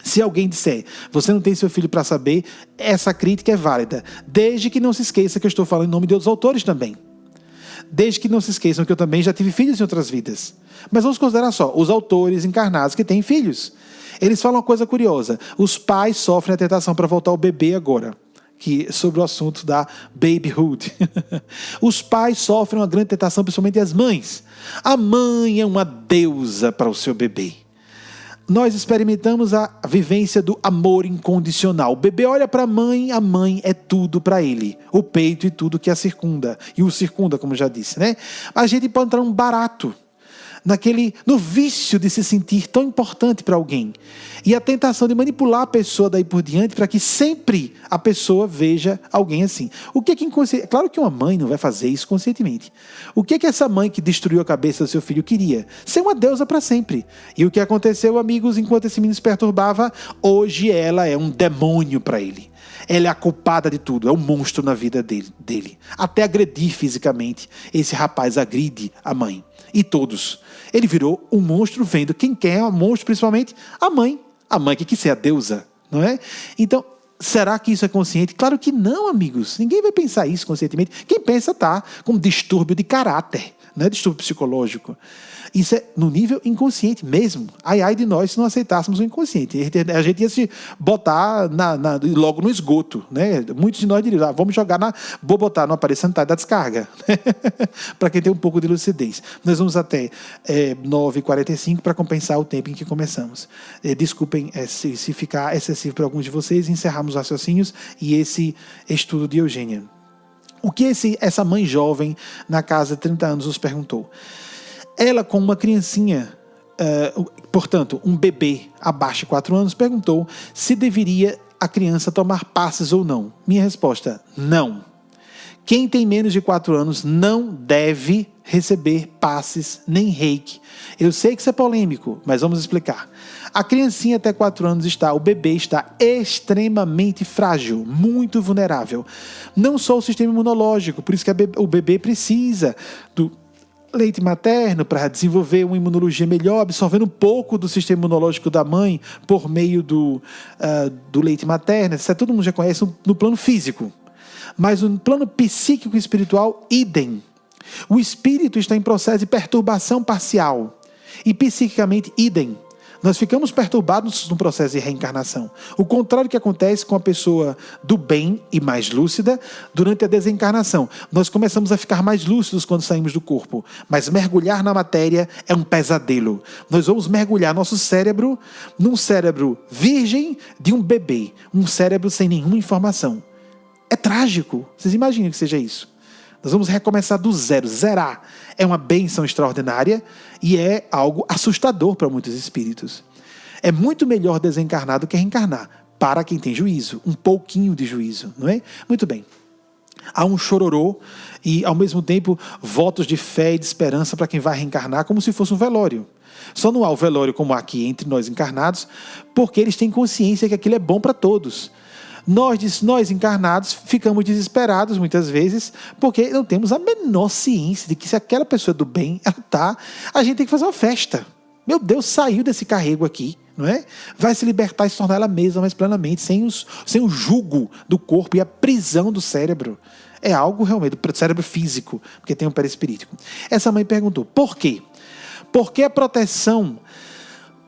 Speaker 1: se alguém disser, você não tem seu filho para saber, essa crítica é válida, desde que não se esqueça que eu estou falando em nome de outros autores também. Desde que não se esqueçam que eu também já tive filhos em outras vidas. Mas vamos considerar só, os autores encarnados que têm filhos. Eles falam uma coisa curiosa. Os pais sofrem a tentação para voltar ao bebê agora. Sobre o assunto da babyhood. Os pais sofrem uma grande tentação, principalmente as mães. A mãe é uma deusa para o seu bebê. Nós experimentamos a vivência do amor incondicional. O bebê olha para a mãe é tudo para ele. O peito e tudo que a circunda. E o circunda, como já disse, né? A gente pode entrar num barato. No vício de se sentir tão importante para alguém. E a tentação de manipular a pessoa daí por diante para que sempre a pessoa veja alguém assim. O que é que inconsciente? Claro que uma mãe não vai fazer isso conscientemente. O que é que essa mãe que destruiu a cabeça do seu filho queria? Ser uma deusa para sempre. E o que aconteceu, amigos, enquanto esse menino se perturbava, hoje ela é um demônio para ele. Ela é a culpada de tudo, é um monstro na vida dele. Até agredir fisicamente, esse rapaz agride a mãe. E todos. Ele virou um monstro vendo quem quer um monstro, principalmente a mãe. A mãe que quer ser a deusa, não é? Então, será que isso é consciente? Claro que não, amigos. Ninguém vai pensar isso conscientemente. Quem pensa está com distúrbio de caráter, não é distúrbio psicológico. Isso é no nível inconsciente mesmo. Ai de nós se não aceitássemos o inconsciente. A gente ia se botar logo no esgoto. Né? Muitos de nós diriam, vou botar no aparelho sanitário da descarga. Para quem tem um pouco de lucidez. Nós vamos até 9h45 para compensar o tempo em que começamos. Desculpem se ficar excessivo para alguns de vocês, encerramos os raciocínios e esse estudo de Eugênia. O que essa mãe jovem na casa de 30 anos nos perguntou? Ela, com uma criancinha, portanto, um bebê abaixo de 4 anos, perguntou se deveria a criança tomar passes ou não. Minha resposta, não. Quem tem menos de 4 anos não deve receber passes nem reiki. Eu sei que isso é polêmico, mas vamos explicar. A criancinha até 4 anos o bebê está extremamente frágil, muito vulnerável. Não só o sistema imunológico, por isso que o bebê precisa do leite materno para desenvolver uma imunologia melhor, absorvendo um pouco do sistema imunológico da mãe por meio do leite materno. Isso todo mundo já conhece no plano físico. Mas no plano psíquico e espiritual, idem. O espírito está em processo de perturbação parcial. E psiquicamente, idem. Nós ficamos perturbados no processo de reencarnação. O contrário que acontece com a pessoa do bem e mais lúcida durante a desencarnação. Nós começamos a ficar mais lúcidos quando saímos do corpo. Mas mergulhar na matéria é um pesadelo. Nós vamos mergulhar nosso cérebro num cérebro virgem de um bebê. Um cérebro sem nenhuma informação. É trágico. Vocês imaginam que seja isso? Nós vamos recomeçar do zero, zerar. É uma bênção extraordinária e é algo assustador para muitos espíritos. É muito melhor desencarnar do que reencarnar, para quem tem juízo, um pouquinho de juízo, não é? Muito bem. Há um chororô e, ao mesmo tempo, votos de fé e de esperança para quem vai reencarnar, como se fosse um velório. Só não há o velório como há aqui entre nós encarnados, porque eles têm consciência que aquilo é bom para todos. Nós encarnados ficamos desesperados muitas vezes porque não temos a menor ciência de que se aquela pessoa do bem a gente tem que fazer uma festa. Meu Deus, saiu desse carrego aqui, não é? Vai se libertar e se tornar ela mesma mais plenamente, sem o jugo do corpo e a prisão do cérebro. É algo realmente do cérebro físico, porque tem um perispiritico. Essa mãe perguntou, por quê? Por que a proteção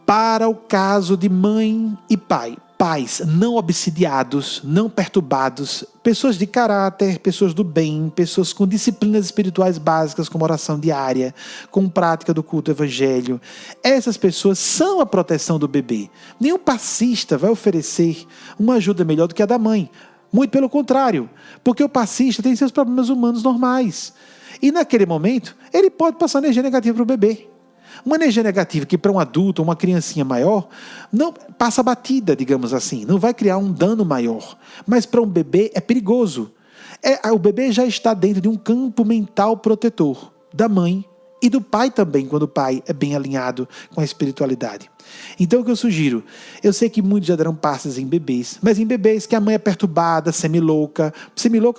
Speaker 1: para o caso de mãe e pai? Pais não obsidiados, não perturbados, pessoas de caráter, pessoas do bem, pessoas com disciplinas espirituais básicas, como oração diária, com prática do culto ao evangelho. Essas pessoas são a proteção do bebê. Nenhum passista vai oferecer uma ajuda melhor do que a da mãe. Muito pelo contrário, porque o passista tem seus problemas humanos normais. E naquele momento, ele pode passar energia negativa para o bebê. Uma energia negativa que para um adulto ou uma criancinha maior não passa batida, digamos assim, não vai criar um dano maior. Mas para um bebê é perigoso. O bebê já está dentro de um campo mental protetor da mãe e do pai também, quando o pai é bem alinhado com a espiritualidade. Então o que eu sugiro, eu sei que muitos já deram passes em bebês, mas em bebês que a mãe é perturbada, semilouca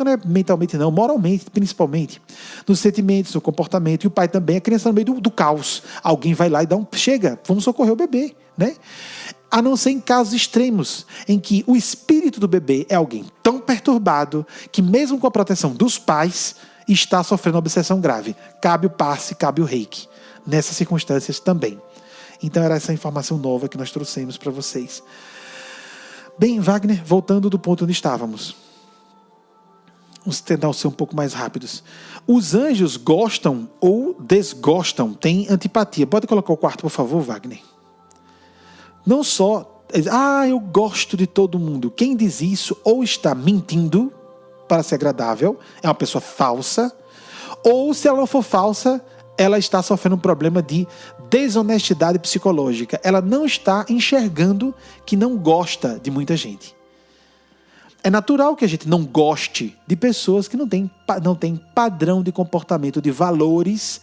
Speaker 1: não é mentalmente não, moralmente principalmente, nos sentimentos, no comportamento, e o pai também, a criança no meio do caos, alguém vai lá e dá chega, vamos socorrer o bebê, né? A não ser em casos extremos, em que o espírito do bebê é alguém tão perturbado, que mesmo com a proteção dos pais, está sofrendo uma obsessão grave. Cabe o passe, cabe o reiki, nessas circunstâncias também. Então era essa informação nova que nós trouxemos para vocês. Bem, Wagner, voltando do ponto onde estávamos. Vamos tentar ser um pouco mais rápidos. Os anjos gostam ou desgostam, têm antipatia. Pode colocar o quarto, por favor, Wagner? Não só, eu gosto de todo mundo. Quem diz isso ou está mentindo para ser agradável, é uma pessoa falsa, ou se ela não for falsa, ela está sofrendo um problema de desonestidade psicológica. Ela não está enxergando que não gosta de muita gente. É natural que a gente não goste de pessoas que não têm padrão de comportamento, de valores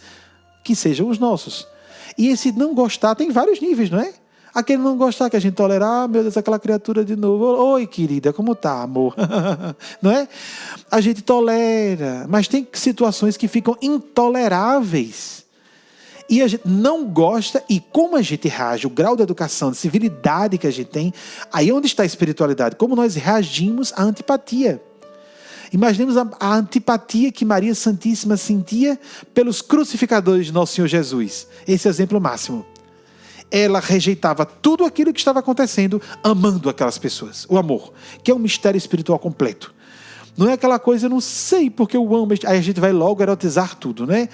Speaker 1: que sejam os nossos. E esse não gostar tem vários níveis, não é? Aquele não gostar que a gente tolera, meu Deus, aquela criatura de novo. Oi, querida, como tá, amor? Não é? A gente tolera, mas tem situações que ficam intoleráveis. E a gente não gosta, e como a gente reage, o grau de educação, de civilidade que a gente tem, aí onde está a espiritualidade? Como nós reagimos à antipatia. Imaginemos a antipatia que Maria Santíssima sentia pelos crucificadores de Nosso Senhor Jesus. Esse é o exemplo máximo. Ela rejeitava tudo aquilo que estava acontecendo, amando aquelas pessoas. O amor, que é um mistério espiritual completo. Não é aquela coisa, eu não sei porque eu amo. Aí a gente vai logo erotizar tudo, né?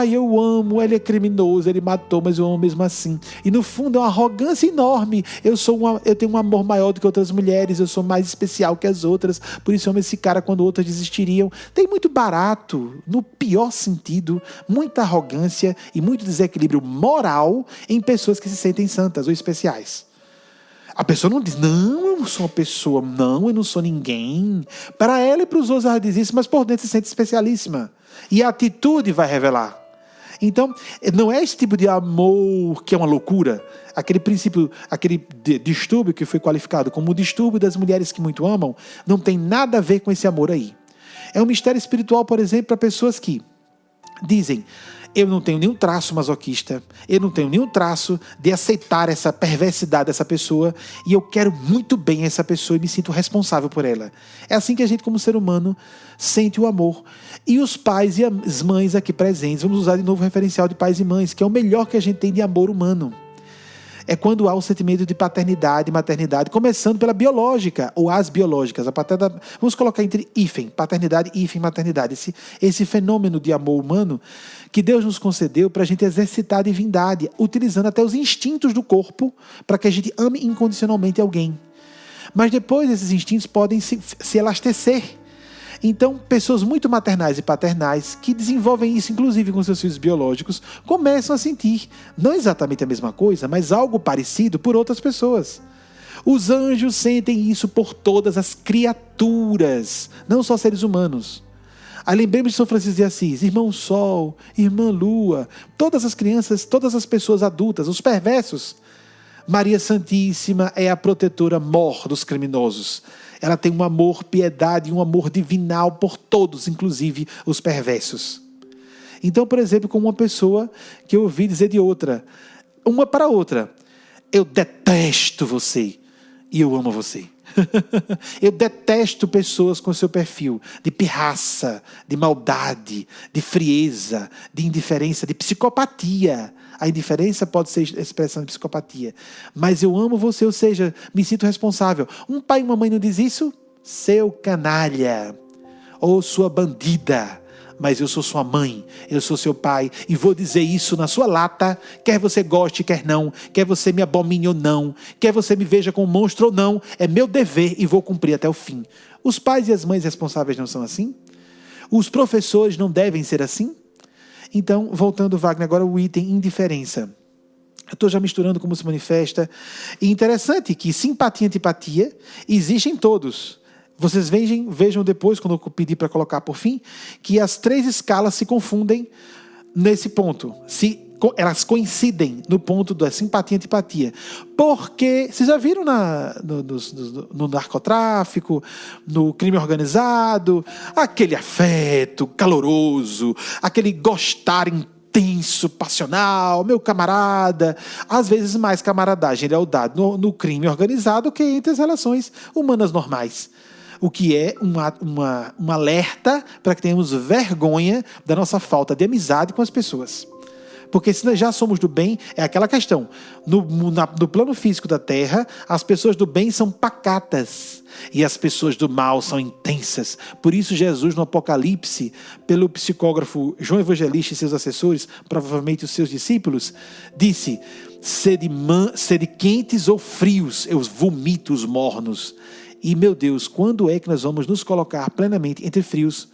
Speaker 1: Eu amo, ele é criminoso, ele matou, mas eu amo mesmo assim. E no fundo é uma arrogância enorme. Eu tenho um amor maior do que outras mulheres, eu sou mais especial que as outras, por isso eu amo esse cara quando outras desistiriam. Tem muito barato, no pior sentido, muita arrogância e muito desequilíbrio moral em pessoas que se sentem santas ou especiais. A pessoa não diz, não, eu não sou uma pessoa, não, eu não sou ninguém. Para ela e para os outros ela diz isso, mas por dentro se sente especialíssima. E a atitude vai revelar. Então, não é esse tipo de amor que é uma loucura. Aquele princípio, aquele distúrbio que foi qualificado como o distúrbio das mulheres que muito amam, não tem nada a ver com esse amor aí. É um mistério espiritual, por exemplo, para pessoas que dizem, eu não tenho nenhum traço masoquista, eu não tenho nenhum traço de aceitar essa perversidade dessa pessoa e eu quero muito bem essa pessoa e me sinto responsável por ela. É assim que a gente, como ser humano, sente o amor. E os pais e as mães aqui presentes, vamos usar de novo o referencial de pais e mães, que é o melhor que a gente tem de amor humano. É quando há o sentimento de paternidade e maternidade, começando pela biológica, ou as biológicas. Vamos colocar entre hífen, paternidade, hífen, maternidade. Esse fenômeno de amor humano que Deus nos concedeu para a gente exercitar a divindade, utilizando até os instintos do corpo para que a gente ame incondicionalmente alguém. Mas depois esses instintos podem se elastecer. Então, pessoas muito maternais e paternais, que desenvolvem isso, inclusive com seus filhos biológicos, começam a sentir, não exatamente a mesma coisa, mas algo parecido por outras pessoas. Os anjos sentem isso por todas as criaturas, não só seres humanos. Aí lembremos de São Francisco de Assis, irmão Sol, irmã Lua, todas as crianças, todas as pessoas adultas, os perversos. Maria Santíssima é a protetora mor dos criminosos. Ela tem um amor, piedade e um amor divinal por todos, inclusive os perversos. Então, por exemplo, como uma pessoa que eu ouvi dizer de outra, uma para outra, eu detesto você e eu amo você. Eu detesto pessoas com seu perfil de pirraça, de maldade, de frieza, de indiferença, de psicopatia. A indiferença pode ser expressão de psicopatia. Mas eu amo você, ou seja, me sinto responsável. Um pai e uma mãe não diz isso? Seu canalha. Ou sua bandida. Mas eu sou sua mãe, eu sou seu pai. E vou dizer isso na sua lata. Quer você goste, quer não. Quer você me abomine ou não. Quer você me veja como um monstro ou não. É meu dever e vou cumprir até o fim. Os pais e as mães responsáveis não são assim? Os professores não devem ser assim? Então, voltando, Wagner, agora o item indiferença. Eu estou já misturando como se manifesta. E interessante que simpatia e antipatia existem em todos. Vocês vejam depois, quando eu pedi para colocar por fim, que as 3 escalas se confundem nesse ponto. Elas coincidem no ponto da simpatia e antipatia. Porque, vocês já viram no narcotráfico, no crime organizado, aquele afeto caloroso, aquele gostar intenso, passional, meu camarada, às vezes mais camaradagem e lealdade no crime organizado que entre as relações humanas normais. O que é um alerta para que tenhamos vergonha da nossa falta de amizade com as pessoas. Porque se nós já somos do bem, é aquela questão. No plano físico da Terra, as pessoas do bem são pacatas. E as pessoas do mal são intensas. Por isso Jesus, no Apocalipse, pelo psicógrafo João Evangelista e seus assessores, provavelmente os seus discípulos, disse: sede quentes ou frios, eu vomito os mornos. E, meu Deus, quando é que nós vamos nos colocar plenamente entre frios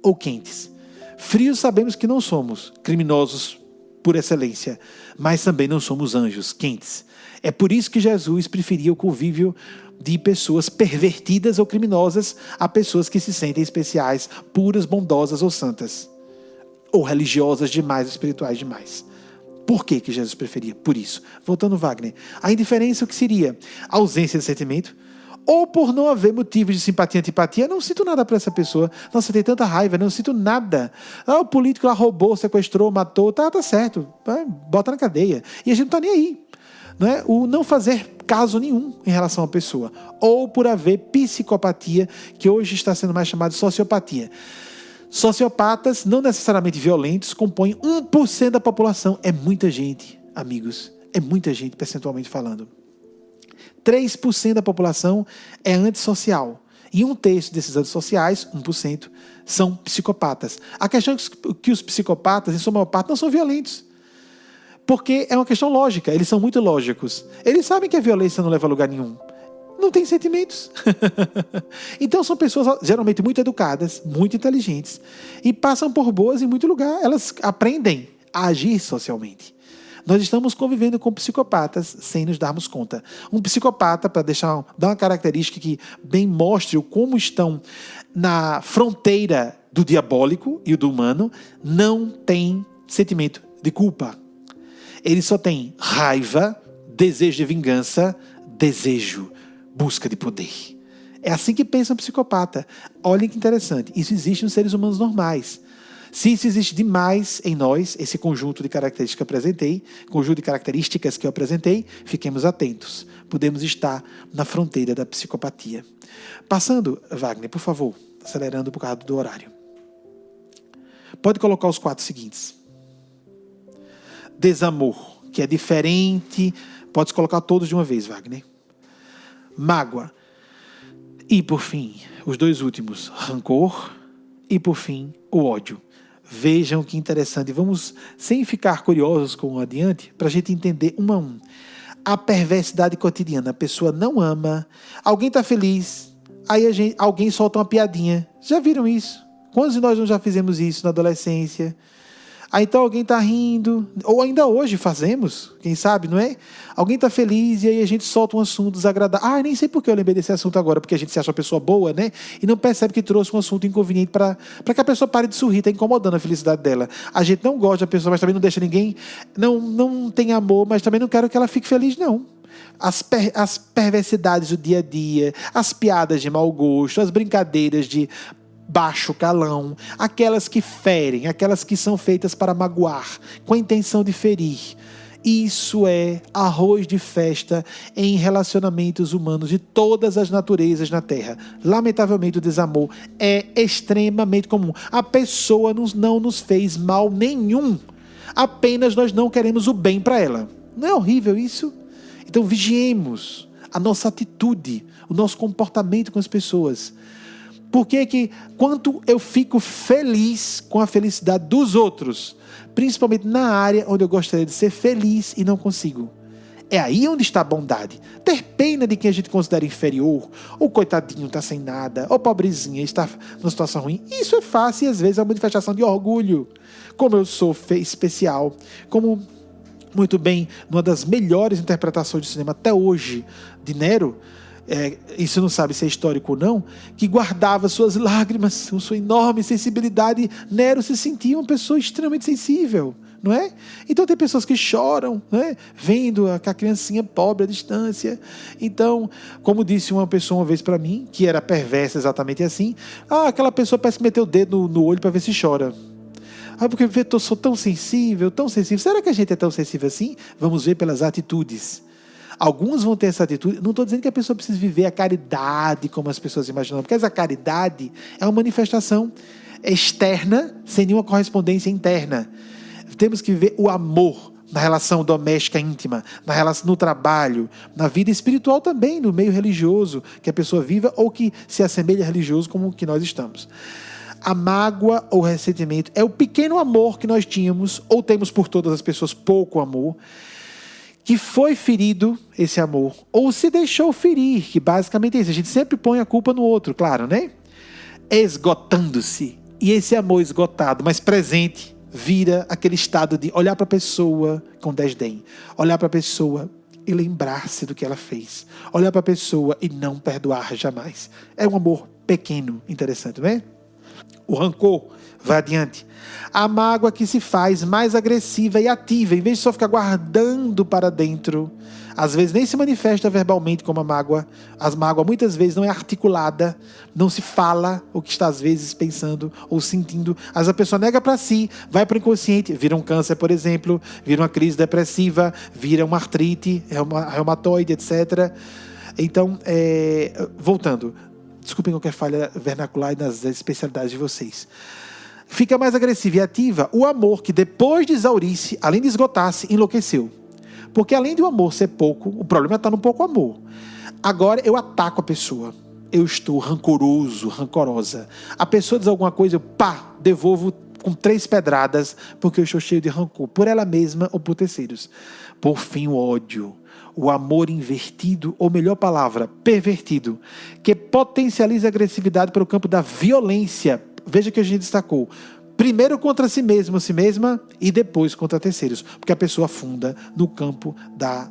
Speaker 1: ou quentes? Frios sabemos que não somos criminosos por excelência, mas também não somos anjos quentes. É por isso que Jesus preferia o convívio de pessoas pervertidas ou criminosas a pessoas que se sentem especiais, puras, bondosas ou santas, ou religiosas demais, espirituais demais. Por que Jesus preferia? Por isso. Voltando, Wagner, a indiferença, o que seria? A ausência de sentimento. Ou por não haver motivos de simpatia e antipatia, não sinto nada para essa pessoa. Nossa, tem tanta raiva, não sinto nada. O político lá roubou, sequestrou, matou, tá certo, bota na cadeia. E a gente não está nem aí. Não é? O não fazer caso nenhum em relação à pessoa. Ou por haver psicopatia, que hoje está sendo mais chamada de sociopatia. Sociopatas, não necessariamente violentos, compõem 1% da população. É muita gente, amigos. É muita gente, percentualmente falando. 3% da população é antissocial. E 1/3 desses antissociais, 1%, são psicopatas. A questão é que os psicopatas, em sua maior parte, não são violentos. Porque é uma questão lógica. Eles são muito lógicos. Eles sabem que a violência não leva a lugar nenhum. Não tem sentimentos. Então são pessoas geralmente muito educadas, muito inteligentes. E passam por boas em muito lugar. Elas aprendem a agir socialmente. Nós estamos convivendo com psicopatas sem nos darmos conta. Um psicopata, para dar uma característica que bem mostre como estão na fronteira do diabólico e do humano, não tem sentimento de culpa. Ele só tem raiva, desejo de vingança, busca de poder. É assim que pensa um psicopata. Olhem que interessante. Isso existe nos seres humanos normais. Se isso existe demais em nós, esse conjunto de características que eu apresentei, fiquemos atentos. Podemos estar na fronteira da psicopatia. Passando, Wagner, por favor, acelerando por causa do horário. Pode colocar os 4 seguintes. Desamor, que é diferente. Pode colocar todos de uma vez, Wagner. Mágoa. E, por fim, os 2 últimos, rancor. E, por fim, o ódio. Vejam que interessante. Vamos, sem ficar curiosos com o adiante, para a gente entender um a um. A perversidade cotidiana. A pessoa não ama. Alguém está feliz. Aí alguém solta uma piadinha. Já viram isso? Quantos de nós não já fizemos isso na adolescência? Aí então alguém está rindo. Ou ainda hoje fazemos. Quem sabe, não é? Alguém está feliz e aí a gente solta um assunto desagradável. Nem sei por que eu lembrei desse assunto agora. Porque a gente se acha uma pessoa boa, né? E não percebe que trouxe um assunto inconveniente para que a pessoa pare de sorrir. Está incomodando a felicidade dela. A gente não gosta da pessoa, mas também não deixa ninguém... Não tem amor, mas também não quero que ela fique feliz, não. As perversidades do dia a dia, as piadas de mau gosto, as brincadeiras de baixo calão, aquelas que ferem, aquelas que são feitas para magoar, com a intenção de ferir. Isso é arroz de festa em relacionamentos humanos de todas as naturezas na Terra. Lamentavelmente, o desamor é extremamente comum. A pessoa não nos fez mal nenhum. Apenas nós não queremos o bem para ela. Não é horrível isso? Então, vigiemos a nossa atitude, o nosso comportamento com as pessoas. Porque quanto eu fico feliz com a felicidade dos outros, principalmente na área onde eu gostaria de ser feliz e não consigo. É aí onde está a bondade. Ter pena de quem a gente considera inferior, ou coitadinho está sem nada, ou pobrezinha está numa situação ruim. Isso é fácil e às vezes é uma manifestação de orgulho. Como eu sou especial, como muito bem, numa das melhores interpretações de cinema até hoje, de Nero, isso não sabe se é histórico ou não, que guardava suas lágrimas, sua enorme sensibilidade. Nero se sentia uma pessoa extremamente sensível, não é? Então tem pessoas que choram, não é? Vendo a criancinha pobre à distância. Então, como disse uma pessoa uma vez para mim, que era perversa exatamente assim, aquela pessoa parece que meteu o dedo no olho para ver se chora. Porque eu sou tão sensível, tão sensível. Será que a gente é tão sensível assim? Vamos ver pelas atitudes. Alguns vão ter essa atitude. Não estou dizendo que a pessoa precisa viver a caridade como as pessoas imaginam, porque essa caridade é uma manifestação externa sem nenhuma correspondência interna. Temos que viver o amor na relação doméstica íntima, na relação no trabalho, na vida espiritual também, no meio religioso que a pessoa viva ou que se assemelha a religioso como que nós estamos. A mágoa ou ressentimento é o pequeno amor que nós tínhamos ou temos por todas as pessoas, pouco amor, que foi ferido, esse amor, ou se deixou ferir, que basicamente é isso. A gente sempre põe a culpa no outro, claro, né? Esgotando-se. E esse amor esgotado, mas presente, vira aquele estado de olhar para a pessoa com desdém, olhar para a pessoa e lembrar-se do que ela fez, olhar para a pessoa e não perdoar jamais. É um amor pequeno, interessante, não é? O rancor vai adiante. A mágoa que se faz mais agressiva e ativa, em vez de só ficar guardando para dentro, às vezes nem se manifesta verbalmente como a mágoa. A mágoa muitas vezes não é articulada, não se fala o que está às vezes pensando ou sentindo. Às vezes a pessoa nega para si, vai para o inconsciente, vira um câncer, por exemplo, vira uma crise depressiva, vira uma artrite, reumatoide, etc. Então, voltando, desculpem qualquer falha vernacular nas especialidades de vocês. Fica mais agressiva e ativa o amor que depois de exaurir-se, além de esgotar-se, enlouqueceu. Porque além de o amor ser pouco, o problema está no pouco amor. Agora eu ataco a pessoa. Eu estou rancoroso, rancorosa. A pessoa diz alguma coisa, eu devolvo com 3 pedradas, porque eu estou cheio de rancor, por ela mesma ou por terceiros. Por fim, o ódio. O amor invertido, ou melhor palavra, pervertido, que potencializa a agressividade para o campo da violência. Veja que a gente destacou. Primeiro contra si mesmo, si mesma, e depois contra terceiros. Porque a pessoa afunda no campo da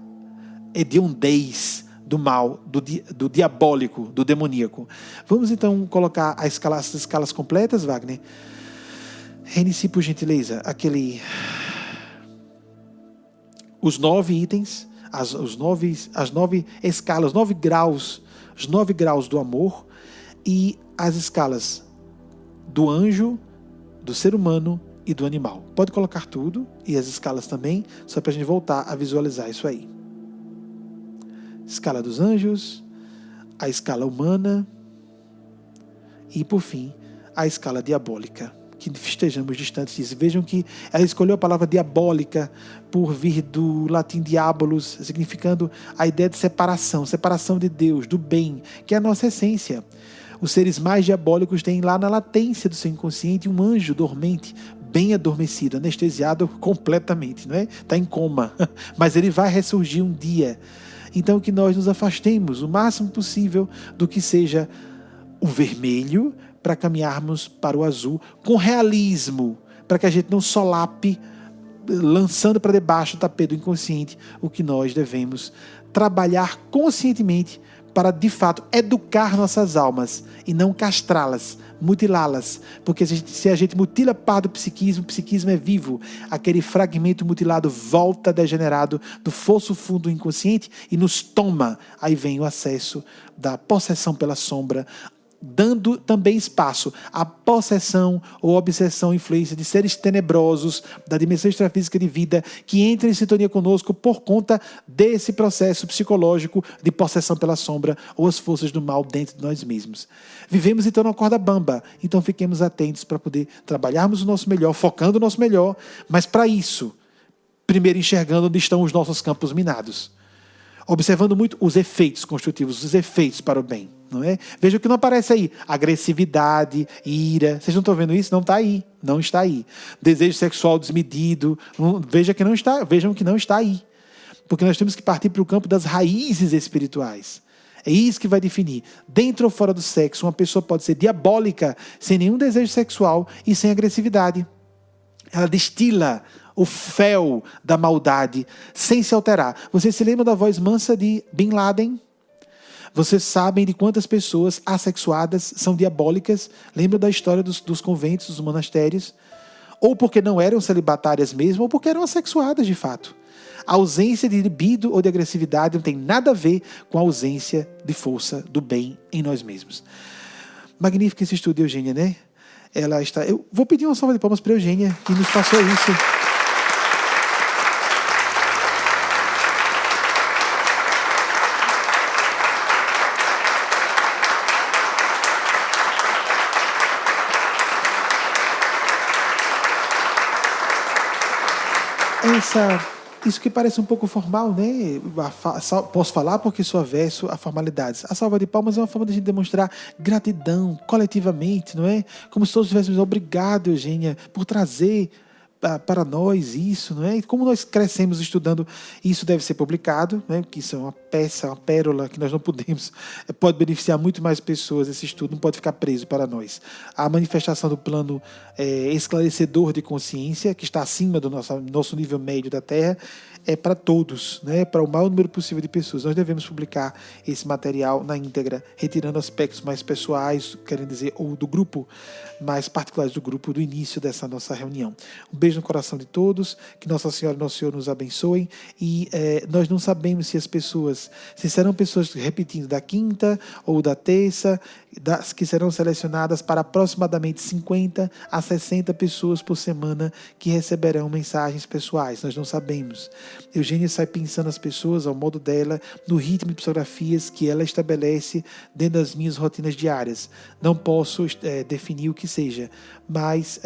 Speaker 1: hediondez, do mal, do diabólico, do demoníaco. Vamos então colocar as escalas completas, Wagner? Reinicie, por gentileza, os 9 itens, as 9 escalas, 9 graus, os 9 graus do amor e as escalas do anjo, do ser humano e do animal. Pode colocar tudo e as escalas também, só para a gente voltar a visualizar isso aí. Escala dos anjos, a escala humana e, por fim, a escala diabólica. Que estejamos distantes disso. Vejam que ela escolheu a palavra diabólica por vir do latim diabolos, significando a ideia de separação de Deus, do bem, que é a nossa essência. Os seres mais diabólicos têm lá na latência do seu inconsciente um anjo dormente, bem adormecido, anestesiado completamente, não é? Está em coma, mas ele vai ressurgir um dia. Então que nós nos afastemos o máximo possível do que seja o vermelho, para caminharmos para o azul com realismo, para que a gente não solape, lançando para debaixo do tapete do inconsciente o que nós devemos trabalhar conscientemente para, de fato, educar nossas almas e não castrá-las, mutilá-las, porque se a gente mutila parte do psiquismo, o psiquismo é vivo, aquele fragmento mutilado volta degenerado do fosso fundo do inconsciente e nos toma. Aí vem o acesso da possessão pela sombra, dando também espaço à possessão ou obsessão, influência de seres tenebrosos da dimensão extrafísica de vida que entram em sintonia conosco por conta desse processo psicológico de possessão pela sombra ou as forças do mal dentro de nós mesmos. Vivemos então numa corda bamba, então fiquemos atentos para poder trabalharmos o nosso melhor, focando o nosso melhor, mas para isso, primeiro enxergando onde estão os nossos campos minados. Observando muito os efeitos construtivos, os efeitos para o bem. Não é? Veja que não aparece aí. Agressividade, ira. Vocês não estão vendo isso? Não está aí. Não está aí. Desejo sexual desmedido. Vejam que não está aí. Porque nós temos que partir para o campo das raízes espirituais. É isso que vai definir. Dentro ou fora do sexo, uma pessoa pode ser diabólica, sem nenhum desejo sexual e sem agressividade. Ela destila o fel da maldade, sem se alterar. Você se lembra da voz mansa de Bin Laden? Vocês sabem de quantas pessoas assexuadas são diabólicas? Lembra da história dos conventos, dos monastérios? Ou porque não eram celibatárias mesmo, ou porque eram assexuadas de fato. A ausência de libido ou de agressividade não tem nada a ver com a ausência de força do bem em nós mesmos. Magnífico esse estudo, Eugênia, né? Ela está... Eu vou pedir uma salva de palmas para a Eugênia, que nos passou isso. Isso que parece um pouco formal, né? Posso falar porque sou averso a formalidades. A salva de palmas é uma forma de a gente demonstrar gratidão coletivamente, não é? Como se todos estivéssemos obrigado, Eugênia, por trazer para nós isso, não é? E como nós crescemos estudando, isso deve ser publicado, né? Porque isso é uma peça, uma pérola que nós não podemos, pode beneficiar muito mais pessoas. Esse estudo não pode ficar preso para nós. A manifestação do plano esclarecedor de consciência, que está acima do nosso nível médio da Terra, é para todos, né? Para o maior número possível de pessoas. Nós devemos publicar esse material na íntegra, retirando aspectos mais pessoais, querendo dizer, ou do grupo, mais particulares do grupo, do início dessa nossa reunião. Um beijo no coração de todos, que Nossa Senhora e Nosso Senhor nos abençoem, e nós não sabemos se as pessoas, se serão pessoas repetindo da quinta ou da terça, que serão selecionadas para aproximadamente 50 a 60 pessoas por semana que receberão mensagens pessoais. Nós não sabemos. Eugênia sai pensando as pessoas ao modo dela, no ritmo de psicografias que ela estabelece dentro das minhas rotinas diárias. Não posso definir o que seja, mas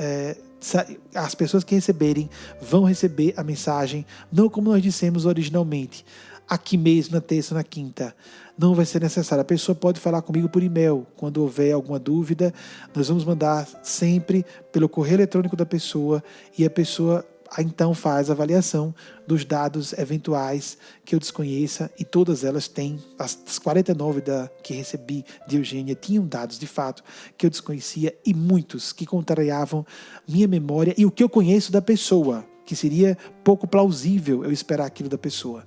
Speaker 1: as pessoas que receberem vão receber a mensagem, não como nós dissemos originalmente, aqui mesmo, na terça, na quinta. Não vai ser necessário. A pessoa pode falar comigo por e-mail. Quando houver alguma dúvida, nós vamos mandar sempre pelo correio eletrônico da pessoa, e a pessoa então faz a avaliação dos dados eventuais que eu desconheça, e todas elas têm, as 49 que recebi de Eugênia tinham dados de fato que eu desconhecia, e muitos que contrariavam minha memória e o que eu conheço da pessoa, que seria pouco plausível eu esperar aquilo da pessoa.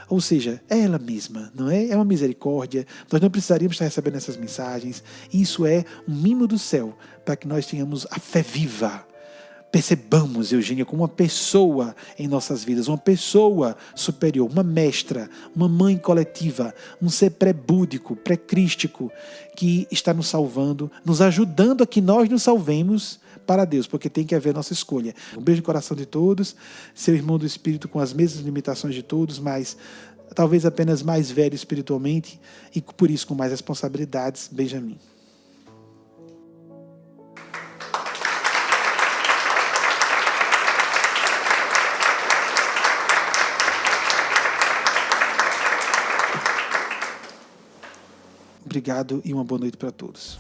Speaker 1: Ou seja, é ela mesma, não é? É uma misericórdia. Nós não precisaríamos estar recebendo essas mensagens. Isso é um mimo do céu para que nós tenhamos a fé viva. Percebamos Eugênia como uma pessoa em nossas vidas, uma pessoa superior, uma mestra, uma mãe coletiva, um ser pré-búdico, pré-crístico, que está nos salvando, nos ajudando a que nós nos salvemos para Deus, porque tem que haver nossa escolha. Um beijo no coração de todos, seu irmão do Espírito com as mesmas limitações de todos, mas talvez apenas mais velho espiritualmente e por isso com mais responsabilidades. Benjamin. Obrigado e uma boa noite para todos.